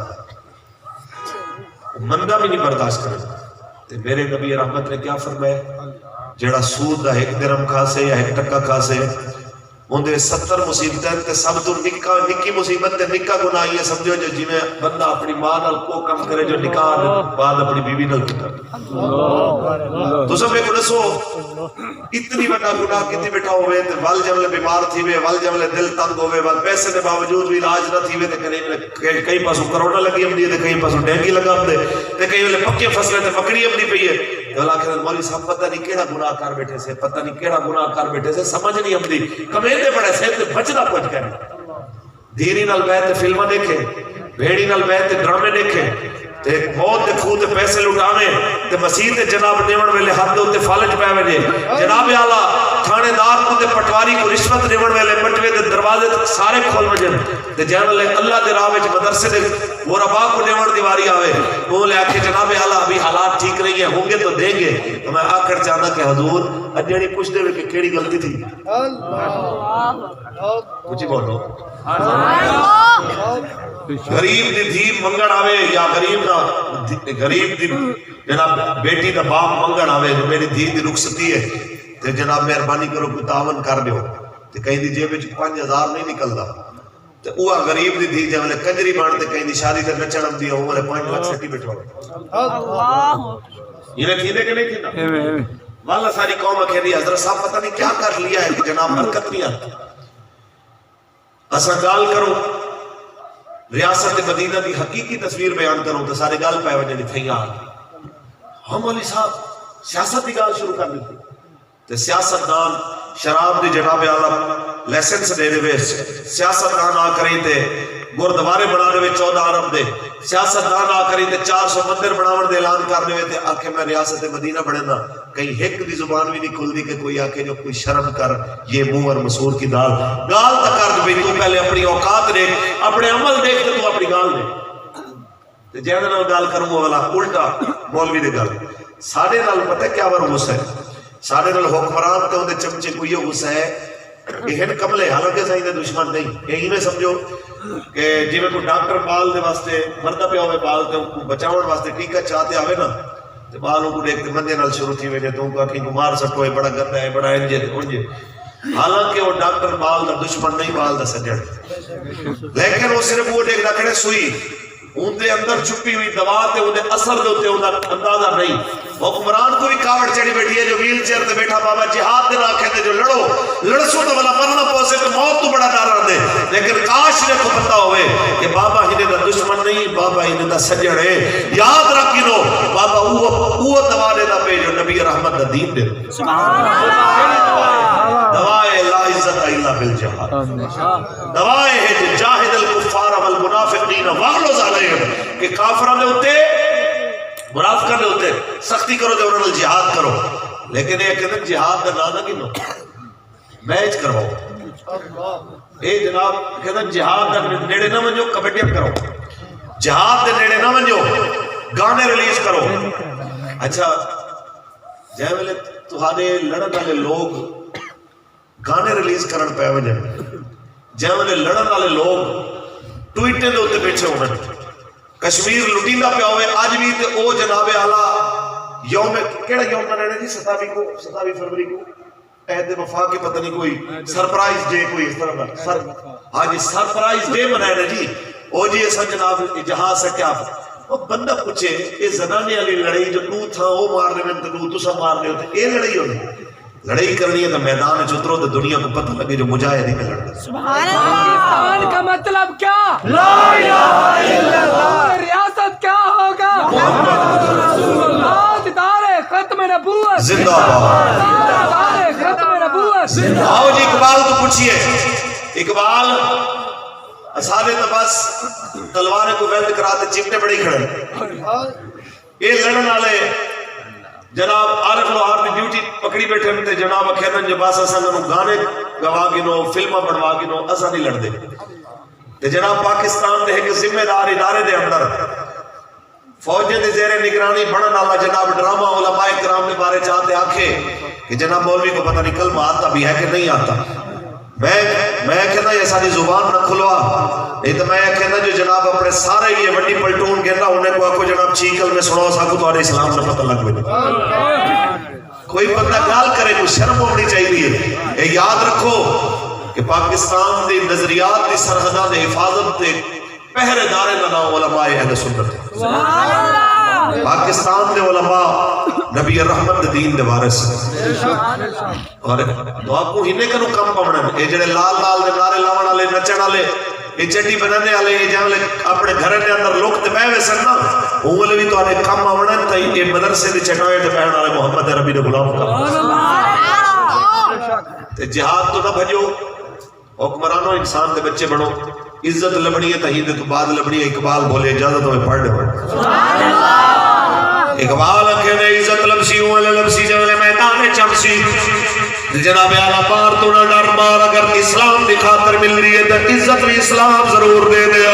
مندہ بھی نہیں برداشت کرے۔ تے میرے نبی رحمت نے کیا فرمایا، جیڑا سود دا ایک درم کھاسے یا ایک ٹکا کھاسے اندھے 70 مصیبتیں تے سب تو نکی مصیبت تے نکا گناہ یہ سمجھو جو جی میں بندہ اپنی ماں نال کو کم کرے جو نکاح بعد اپنی بیوی نال کتا تو سب ایک نسو اتنی بڑا گناہ کتنی بیٹھا ہوئے تے وال جملے بیمار تھی وے وال جملے دل تنگ ہوئے وال پیسے دے باوجود بھی علاج نہ تھی وے تے کئی پاسوں کرونا لگی ہم دیئے تے کئی پاسوں ڈینگی لگا ہم دے تے کئی والے پکے فصلے تے پکڑی ہم دی پئی ہے اللہ کے مولی صاحب پتہ نہیں کیڑا گناہ کر بیٹھے سے پتہ نہیں کیڑا گناہ کر بیٹھے سے سمجھ نہیں ہم دی کمیندے پڑے سے تے بچنا پہنچ گئے دھیری نال بیٹھے فلمہ دیکھے بھیڑی نال بیٹھے ڈرامے دیکھے تے موت دے کھو تے پیسے لٹانے تے مسیح تے جناب نیون ویلے ہاتھ دے اوتے فالج پے وجے جناب اعلی تھانے دار کو تے پٹواری کو رشوت نیون ویلے بٹوے دے دروازے سارے کھول وجے تے جان لے اللہ دے راہ وچ مدرسے دے غربا کو نیون دیواری آوے وہ لے آکھے جناب اعلی ابھی حالات ٹھیک نہیں ہے ہوں گے تو دیں گے تو میں آکر چاہنا کہ حضور اجڑی پوچھ دے کہ کیڑی غلطی تھی کچھ بولو غریب دی دھی منگن آوے یا غریب دی جناب بیٹی دا باپ منگن آوے جو میری دھی دی رخصتی ہے تے جناب مہربانی کرو کوئی تعاون کر دیو تے کہیں دی جیب وچ 5000 نہیں نکلدا تے اوہ غریب دی دھی جے کنجری بن تے کہیں دی شادی تے نچن دی او 5 لاکھ سٹی بیٹھا اللہ یہ تھی دے کہ نہیں تھی نا والا ساری قوم کہہ رہی حضرت صاحب پتہ نہیں کیا کر لیا ہے کہ جناب برکت نہیں آتی اسا گال کرو ریاست مدینہ دی حقیقی تصویر بیان کروں تو سارے گال پائے وجہ نہیں تھا ہم علی صاحب سیاست دی گال شروع کر دیتی تو سیاست دان شراب دی جناب اعلیٰ لیسنس دے دے وے سیاست دان آ کریں تے گردوارے بنانے میں 14 ارب دے سیاست دان آ کریں تے 400 مندر بناون دے اعلان کرنے میں تے آکھے میں ریاست مدینہ بڑھنا کہیں ایک دی زبان بھی نہیں کھل دی کہ کوئی آکھے جو کوئی شرم کر یہ منہ اور مسور کی دال گال تک کر دے تو پہلے اپنی اوقات دیکھ اپنے عمل دیکھ تو اپنی گال دیکھ تے جہاں نال گال کروں والا الٹا مولوی دے گال ساڑھے نال پتہ کیا ور غصہ ہے ساڑھے نال حکمران تے ہوندے چمچے کوئی غصہ ہے کہ ہن کملے حالانکہ صحیح دے دشمن نہیں یہی میں سمجھو کہ جی میں کوئی ڈاکٹر بال دے واسطے مردہ پہ ہوئے بال تے بچاؤن واسطے ٹیکہ چاہتے آوے نا تے بالوں کو دیکھتے مندے نال شروع تھی ویجے تو ان کو کہ مار سکو ہے بڑا گندہ ہے بڑا انجے انجے حالانکہ وہ ڈاکٹر بال دا دشمن نہیں بال دا سجڑ لیکن وہ صرف وہ دیکھ رکھنے سوئی ان دے اندر چھپی ہوئی دوا تے ان دے اثر دے ہوتے ان اندازہ نہیں حکمران کو بھی کاوڑ چڑی بیٹھی ہے جو ویل چیئر تے بیٹھا بابا جہاد دے نہ کہتے جو لڑسو تو والا مرنا پہنچے تو موت تو بڑا ڈر رہا دے لیکن کاش نے کو پتہ ہوئے کہ بابا ہی دا دشمن نہیں بابا ہی دا سجڑ ہے یاد رکھی لو بابا وہ دوا دے دا پہ جو نبی رحمت دا دین دے دوائے لا عزت الا بالجہاد دوائے ہے جو جاہد الکفار والمنافقین واغلظ علیہم کہ کافرہ نے ہوتے منافقہ نے ہوتے سختی کرو دے انہوں نے جہاد کرو لیکن یہ کہتے ہیں جہاد دا نانا گنو میچ کرو اے جناب کہتے ہیں جہاد دا نیڑے نہ منجو کبڈیاں کرو جہاد دے نیڑے نہ منجو گانے ریلیز کرو اچھا جائے ملے تمہارے لڑن والے لوگ گانے ریلیز کرن پہ وجہ جائے ملے لڑن والے لوگ ٹویٹے دے ہوتے بیٹھے ہونے کشمیر لٹیندہ پہ ہوئے آج بھی تے او جناب اعلیٰ یوم کیڑا یوم منانے جی 27 فروری کو عہد وفا کے پتہ نہیں کوئی سرپرائز ڈے کوئی اس طرح آج سرپرائز ڈے منانے جی او جی ایسا جناب جہاز سے کیا وہ بندہ پوچھے یہ زنانے والی لڑائی جو تو تھا وہ مارنے میں تو سب مارنے ہوتے یہ لڑائی ہوتی لڑائی کرنی ہے تو میدان میں اترو تو دنیا کو پتہ لگے جو مجاہد ہی میں لڑتا سبحان اللہ پاکستان کا مطلب کیا لا الہ الا اللہ ریاست کیا ہوگا محمد رسول اللہ تاجدار ختم نبوت زندہ باد تاجدار ختم نبوت زندہ آؤ جی اقبال کو پوچھئے اقبال اصحابِ تبس تلواریں کو ویلڈ کراتے چمٹے بڑی کھڑے یہ لڑن والے جناب عارف لوہار کی ڈیوٹی پکڑی بیٹھے ہوتے جناب اکھیرن جو باس اساں نو گانے گوا گنو فلمہ بنوا گنو اساں نہیں لڑ دے تے جناب پاکستان دے ایک ذمہ دار ادارے دے اندر فوجیں دے زیر نگرانی بڑھن والا جناب ڈرامہ علماء کرام کے بارے چاہتے آکھے کہ جناب مولوی کو پتہ نہیں کلمہ آتا بھی ہے کہ نہیں آتا میں کہنا یہ ساری زبان نہ کھلوا نہیں تو میں کہنا جو جناب اپنے سارے یہ وڈی پلٹون کہنا انہیں کو آکو جناب چیکل میں سنو ساکو تو آنے اسلام نے پتہ لگ بھئی کوئی بندہ گال کرے کوئی شرم ہونی چاہیے یہ یاد رکھو کہ پاکستان دے نظریات دی سرحدہ دے حفاظت دے پہرے دارے نہ علماء اہل سنت پاکستان دے علماء نبی الرحمت دین دے وارث اور دعا کو ہنے کنو کم پمنا اے جڑے لال لال دے نعرے لاون والے نچن والے اے چٹی بنانے والے اے جاں اپنے گھر دے اندر لوک تے بیٹھے سن نا اونگل بھی تو کم آونا تے اے مدرسے دے چٹائے تے بیٹھن والے محمد عربی دے غلام کا تے جہاد تو نہ بھجو حکمرانو انسان دے بچے بنو عزت لبنی ہے تہید تو بعد لبنی ہے اقبال بولے اجازت ہوئے پڑھ دے اقبال کہنے عزت لبسی ہوئے لبسی جولے میدان چمسی جناب اعلیٰ پار تو نہ ڈر مار اگر اسلام دی خاطر مل رہی ہے تو عزت بھی اسلام ضرور دے دے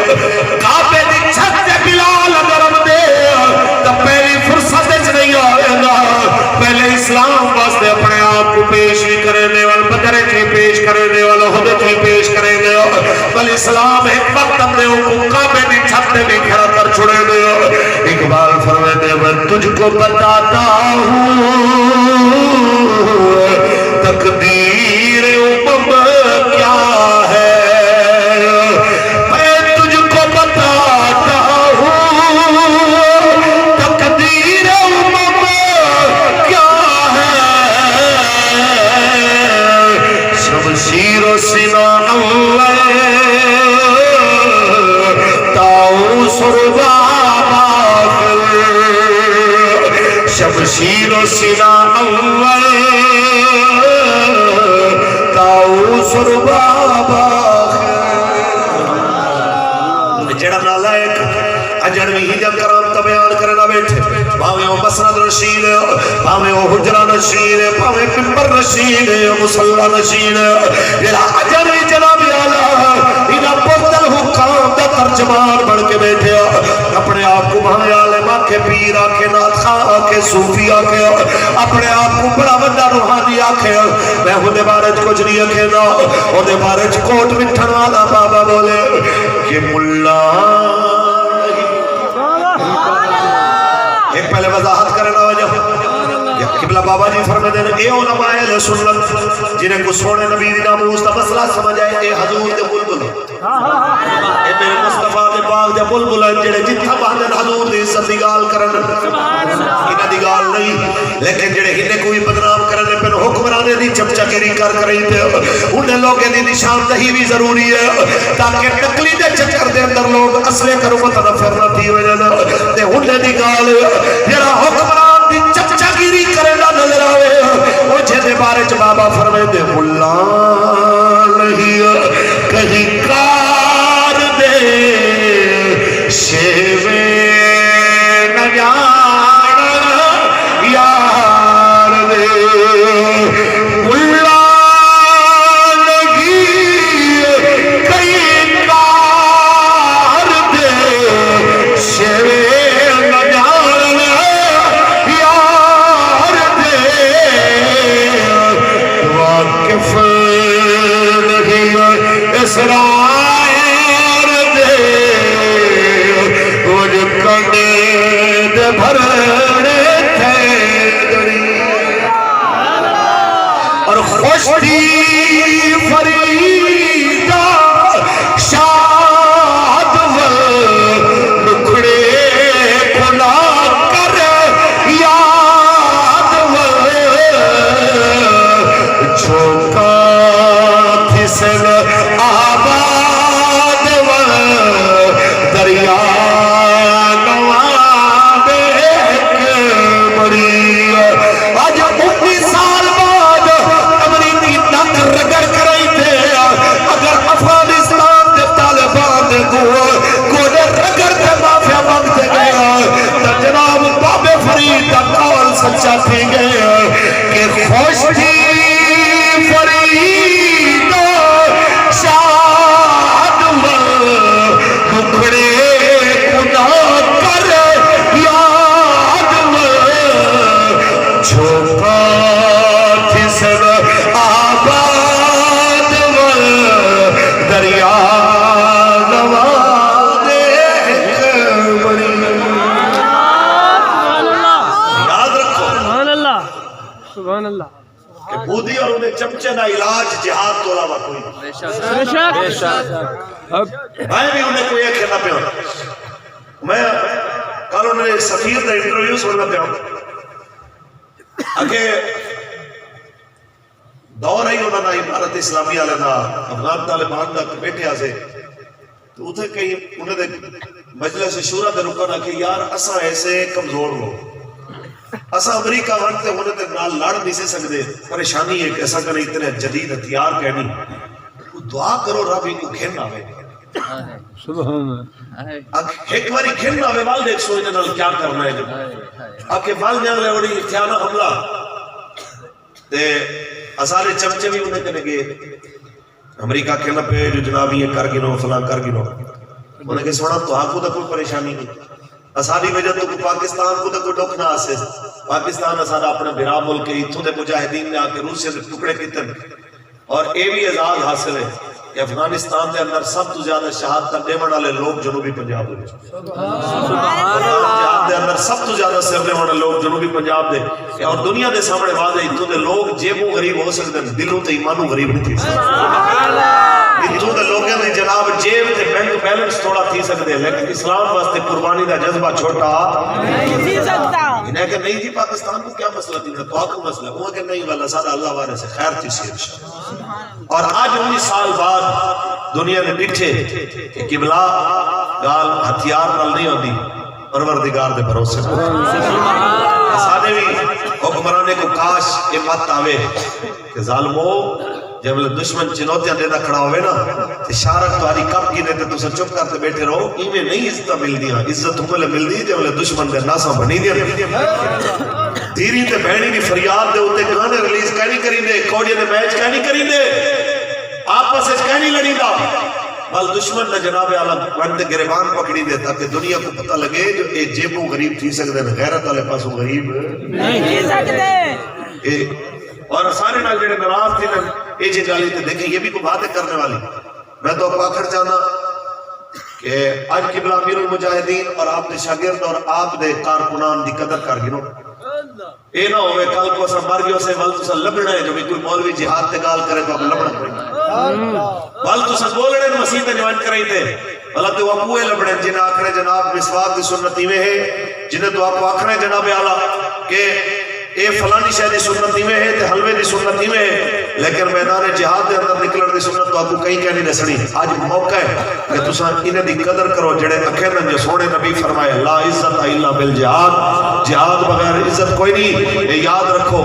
کعبے دی چھت دے بلال اگر ہم دے تو پہلی فرصت اچ نہیں آئے گا پہلے اسلام واسطے اپنے آپ کو پیش بھی کرے دے وال بدرے کی پیش کرے دے وال حدت کی پیش کرے دے بل اسلام ایک وقت اپنے کو کعبے دی چھت دے بھی کھڑا کر چھوڑے دے اقبال فرمائے دے میں تجھ کو بتاتا ہوں تقدیر امم کیا ہے میں تجھ کو بتاتا ہوں تقدیر امم کیا ہے شمشیر و سنان طاؤس و رباب شمشیر و سنان اول طاؤس و رباب جڑا نالائک اجنوی ہی جب کرامتا بیان کرنا بیٹھے بھاوے وہ مسند رشید بھاوے وہ حجرہ نشید بھاوے پمبر نشید مسلح نشید جڑا اجنوی جناب اعلیٰ انہا بردل حکام دا ترجمان بڑھ کے بیٹھے اپنے آپ کو بھاوے عالم آکے پیر آکے ناتخان آکے صوفی آکے اپنے آپ کو بڑا بندہ روحانی آکے میں ہونے بارج کچھ نہیں آکے نا ہونے بارج کوٹ مٹھن والا بابا بولے کہ ملہ ایک پہلے وضاحت کرنا وجہ قبلہ بابا جی فرمائے دے اے علماء اہل سنت جنہیں کو سونے نبی دی ناموس دا مسئلہ سمجھ آئے اے حضور دے بلبل اے میرے مصطفیٰ دے پاک دے بلبل ہیں جنہیں جتھا باندن حضور دی عزت دی گال کرن انہ دی گال نہیں لیکن جنہیں ہنے کوئی بدنام کرنے پہ حکمرانے دی چپچکری کر کریں تے انہیں لوگیں دی نشان دہی بھی ضروری ہے تاکہ نقلی دے چکر دے اندر لوگ اصلے کرو کو تنفر نہ تھی ہوئے جانا تے انہیں دی گال جنہ حکمران دی چپچکری کرنا نظر آئے مجھے دے بارے چ بابا فرمائے دے ملا نہیں کہیں کار دے شیوے نہ جان یار دے ملا نہیں کہیں کار دے شیوے نہ جان یار دے واقف نہیں اسرائر دے وہ جو کندید بھرنے تھے دری اور خوشتی فریدہ شاد و نکھڑے چمچے کا علاج جہاد تو علاوہ کوئی نہیں. میں بھی انہیں کوئی ایک کہنا پیا. میں کل انہیں سفیر کا انٹرویو سننا پیا کہ دور ہی انہوں نے امارت اسلامی والے کا افغان طالبان کا بیٹھے سے تو اتنے کئی انہوں نے مجلس شورا کے رکن آ کہ یار اساں ایسے کمزور لوگ اساں امریکہ ونتے ہونے تے نال لڑ نہیں سکتے. پریشانی ہے کہ ایسا کرے اتنے جدید ہتھیار کہنی دعا کرو رب ان کو گھن آوے. ایک باری گھن آوے وال دیکھ سو انہوں کیا کرنا ہے. آکے وال جان لے وڑی اتھیانہ حملہ تے اسارے چمچے بھی انہیں کہنے گے امریکہ کہنا پہ جو جناب یہ کر گنو فلاں کر گنو. انہیں کہ سونا تو آپ کو تو کوئی پریشانی نہیں. اساری وجہ تو پاکستان کو تو کوئی ڈوک نہ آسے. پاکستان اسارا اپنے بھرا ملک کے اتھوں دے مجاہدین نے آکے روسیہ سے ٹکڑے کیتن اور اے بھی اعزاز حاصل ہے کہ افغانستان دے اندر سب تو زیادہ شہادت دیون والے لوگ جنوبی پنجاب دے. جہاد دے اندر سب تو زیادہ سر دیون والے لوگ جنوبی پنجاب دے اور دنیا دے سامنے واضح اتھوں دے لوگ جیبوں غریب ہو سکتے ہیں دلوں تے ایمانوں غریب نہیں تھی سکتے. اتھوں دے لوگوں نے جناب جیب تے بینک بیلنس تھوڑا تھی سکتے ہیں لیکن اسلام واسطے قربانی دا جذبہ چھوٹا نہیں تھی سکتا. انہیں کہ نہیں جی پاکستان کو کیا مسئلہ تھی تو آپ کو مسئلہ وہ کہ نہیں والا سادہ اللہ وارے سے خیر تھی سی انشاءاللہ. اور آج 19 سال بعد دنیا نے ڈٹھے کہ قبلہ گال ہتھیار نال نہیں ہوتی پروردگار دے بھروسے سادے بھی حکمرانے کو کاش یہ مت آوے کہ ظالمو جب دشمن چنوتیاں دینا کھڑا ہوئے نا تو شارک تواری کب کی دیتے تو سر چپ کرتے بیٹھے رہو ایمیں نہیں عزتہ مل دیا. عزت ہمیں مل دی جب دشمن دے ناسا بنی دیا دیری تے بہنی کی فریاد دے ہوتے گانے ریلیز کہنی کریں دے کوڑی نے میچ کہنی کریں دے آپس سے کہنی لڑی دا بل دشمن نے جناب اعلیٰ بندے گریبان پکڑی دے تاکہ دنیا کو پتہ لگے جو اے جیبوں غریب تھی سکتے ہیں غیرت والے پاسوں غریب نہیں تھی سکتے. اور سارے نال جڑے ناراض تھے نا اے جی گالی تے دیکھیں یہ بھی کوئی باتیں کرنے والی. میں تو آخر چاہنا کہ آج قبلہ امیر المجاہدین اور آپ دے شاگرد اور آپ دے کارکنان دی قدر کر گنو. اے نہ ہوئے کل کو اسا مر گیو سے ول تسا لبنا ہے جو بھی کوئی مولوی جہاد تے گال کرے تو آپ لبنا پڑے ول تسا بولنے مسیح تے جوائن کرائی تے اللہ تو آپ ہوئے لبنے جنہیں آکھنے جناب مسواک دی سنت میں ہے جنہیں تو آپ آکھنے جناب اعلیٰ کہ اے فلانی شاہ دی سنت میں ہے تے حلوے دی سنت میں ہے لیکن میدان جہاد دے اندر نکلن دی سنت تو آپ کو کہیں کہنی نسنی. آج موقع ہے کہ تسا انہیں دی قدر کرو جڑے اکھیرن جو سونے نبی فرمائے لا عزت الا بالجہاد جہاد بغیر عزت کوئی نہیں. یہ یاد رکھو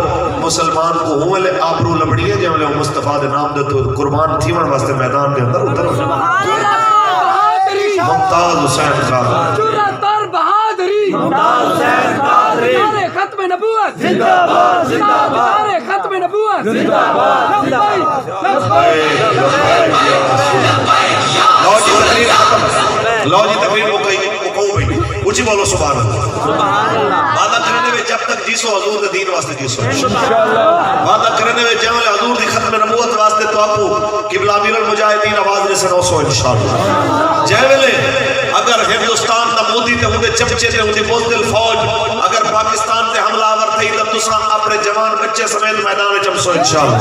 مسلمان کو ہوں لے آبرو لبڑی ہے جب لے مصطفیٰ دے نام دے تو قربان تھیون واسطے میدان دے اندر اتر ممتاز حسین خان جرأتر بہادری ممتاز حسین قادری نعرے ختم نبوت زندہ باد زندہ باد نعرے ختم نبوت زندہ باد زندہ لو جی تقریر ختم لو جی تقریر ہو گئی اچھی بولو سبحان اللہ. وعدہ کرنے میں جب تک جیسو حضور دے دین واسطے جیسو وعدہ کرنے میں جب حضور دی ختم نبوت واسطے تو آپ قبلہ امیر المجاہدین آواز نے سنو سو انشاءاللہ. جے ویلے اگر ہندوستان دا مودی تے ہوندے چمچے تے ہوندی بوزدل فوج اگر پاکستان تے حملہ آور تھی تب تساں اپنے جوان بچے سمیت میدان وچ چمسو انشاءاللہ.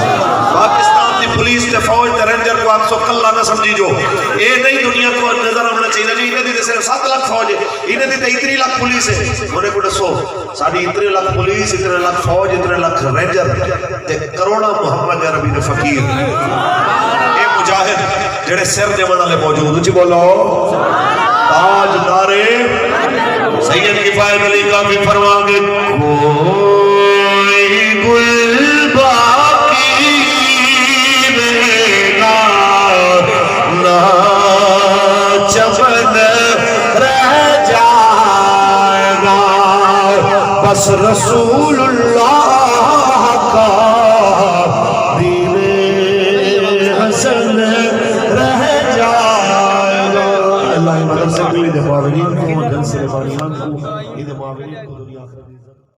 پاکستان دی پولیس تے فوج تے رینجر کو آپ سو کلا نہ سمجھی جو اے نہیں دنیا کو نظر آنا چاہیے جی انہیں دی صرف 7 لاکھ فوج ہے انہیں دی تے اتنی لاکھ پولیس ہے انہیں کو دسو ساری اتنے لاکھ پولیس اتنے لاکھ فوج اتنے لاکھ رینجر تے کروڑا محمد عربی نے فقیر اے مجاہد جڑے سر دے والے موجود اچھی بولو تاج دارے سید کفایت علی کا بھی فرمان گے کوئی گل باقی رہنا نہ چمن رہ جائے گا بس رسول